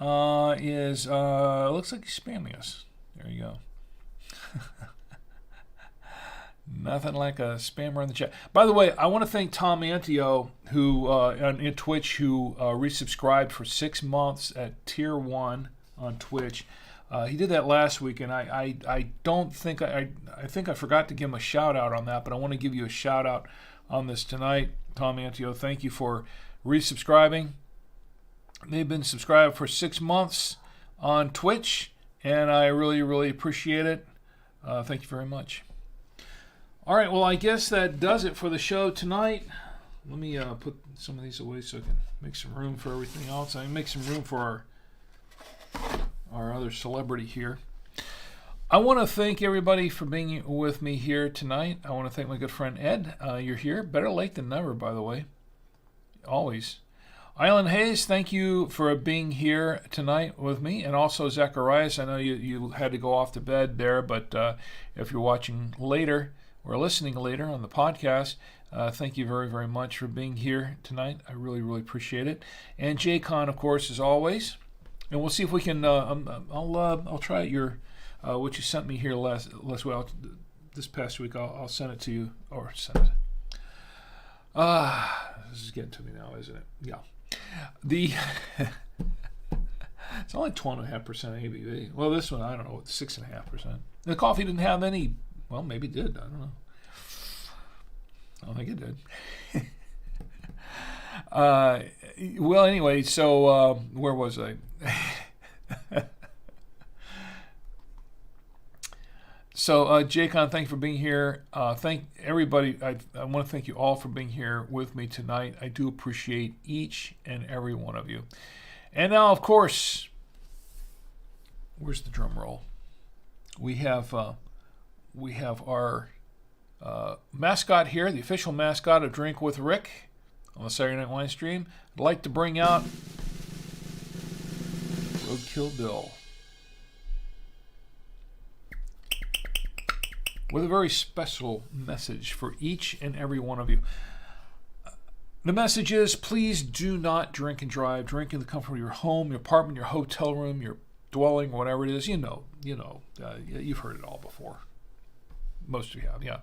is looks like he's spamming us. There you go. Nothing like a spammer in the chat. By the way, I want to thank Tom Antio, who on Twitch, who resubscribed for 6 months at Tier 1 on Twitch. He did that last week, and I don't think I think I forgot to give him a shout out on that, but I want to give you a shout out on this tonight. Tom Antio, thank you for resubscribing. They've been subscribed for 6 months on Twitch, and I really appreciate it. Thank you very much. All right, well, I guess that does it for the show tonight. Let me put some of these away so I can make some room for everything else. I can make some room for our other celebrity here. I want to thank everybody for being with me here tonight. I want to thank my good friend Ed. You're here. Better late than never, by the way. Always. Island Hayes, thank you for being here tonight with me. And also Zacharias, I know you had to go off to bed there, but if you're watching later or listening later on the podcast, thank you very much for being here tonight. I really appreciate it. And J-Con, of course, as always. And we'll see if we can. I'll try your what you sent me here last week. This past week, I'll send it to you, or send it. This is getting to me now, isn't it? Yeah. It's only 12.5% ABV. Well, this one I don't know, 6.5%. The coffee didn't have any. Well, maybe it did. I don't know. I don't think it did. Well, anyway, so where was I? So, J-Con, thank you for being here. Thank everybody. I want to thank you all for being here with me tonight. I do appreciate each and every one of you. And now, of course, where's the drum roll? We have our mascot here, the official mascot of Drink with Rick on the Saturday Night Winestream. I'd like to bring out Roadkill Bill. with a very special message for each and every one of you. The message is, please do not drink and drive. Drink in the comfort of your home, your apartment, your hotel room, your dwelling, whatever it is. You've heard it all before. Most of you have, yeah.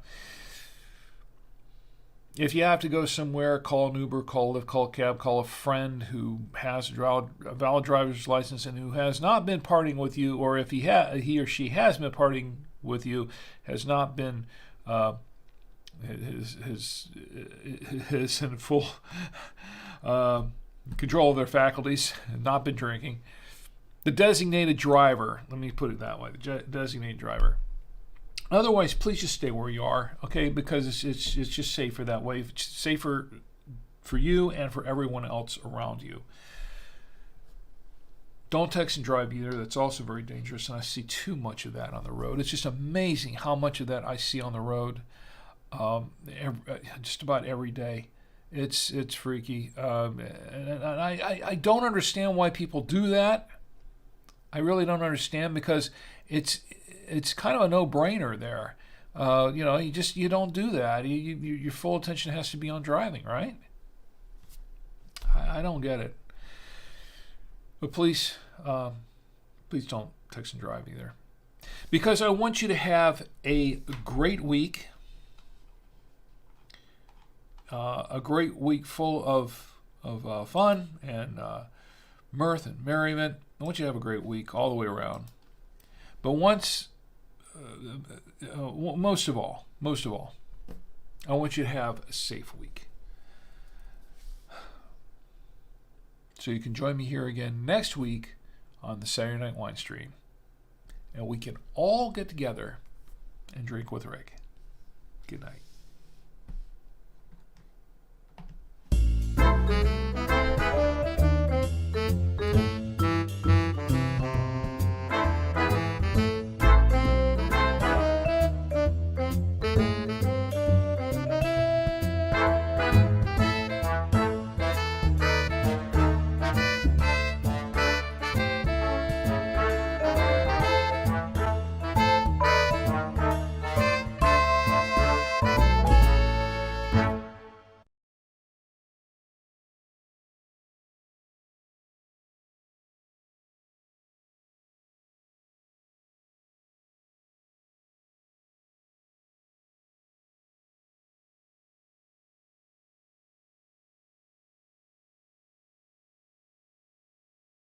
If you have to go somewhere, call an Uber, call a Lyft, call a cab, call a friend who has a valid driver's license and who has not been partying with you, or if he or she has been partying with you, has not been is in full control of their faculties, not been drinking. The designated driver, let me put it that way, the designated driver. Otherwise, please just stay where you are, okay? Because it's just safer that way. It's safer for you and for everyone else around you. Don't text and drive either. That's also very dangerous, and I see too much of that on the road. It's just amazing how much of that I see on the road, just about every day. It's freaky, and I don't understand why people do that. I really don't understand, because it's kind of a no-brainer there. You don't do that. Your full attention has to be on driving, right? I don't get it. But please don't text and drive either, because I want you to have a great week. A great week full of fun and mirth and merriment. I want you to have a great week all the way around. But most of all, I want you to have a safe week. So you can join me here again next week on the Saturday Night Winestream, and we can all get together and drink with Rick. Good night.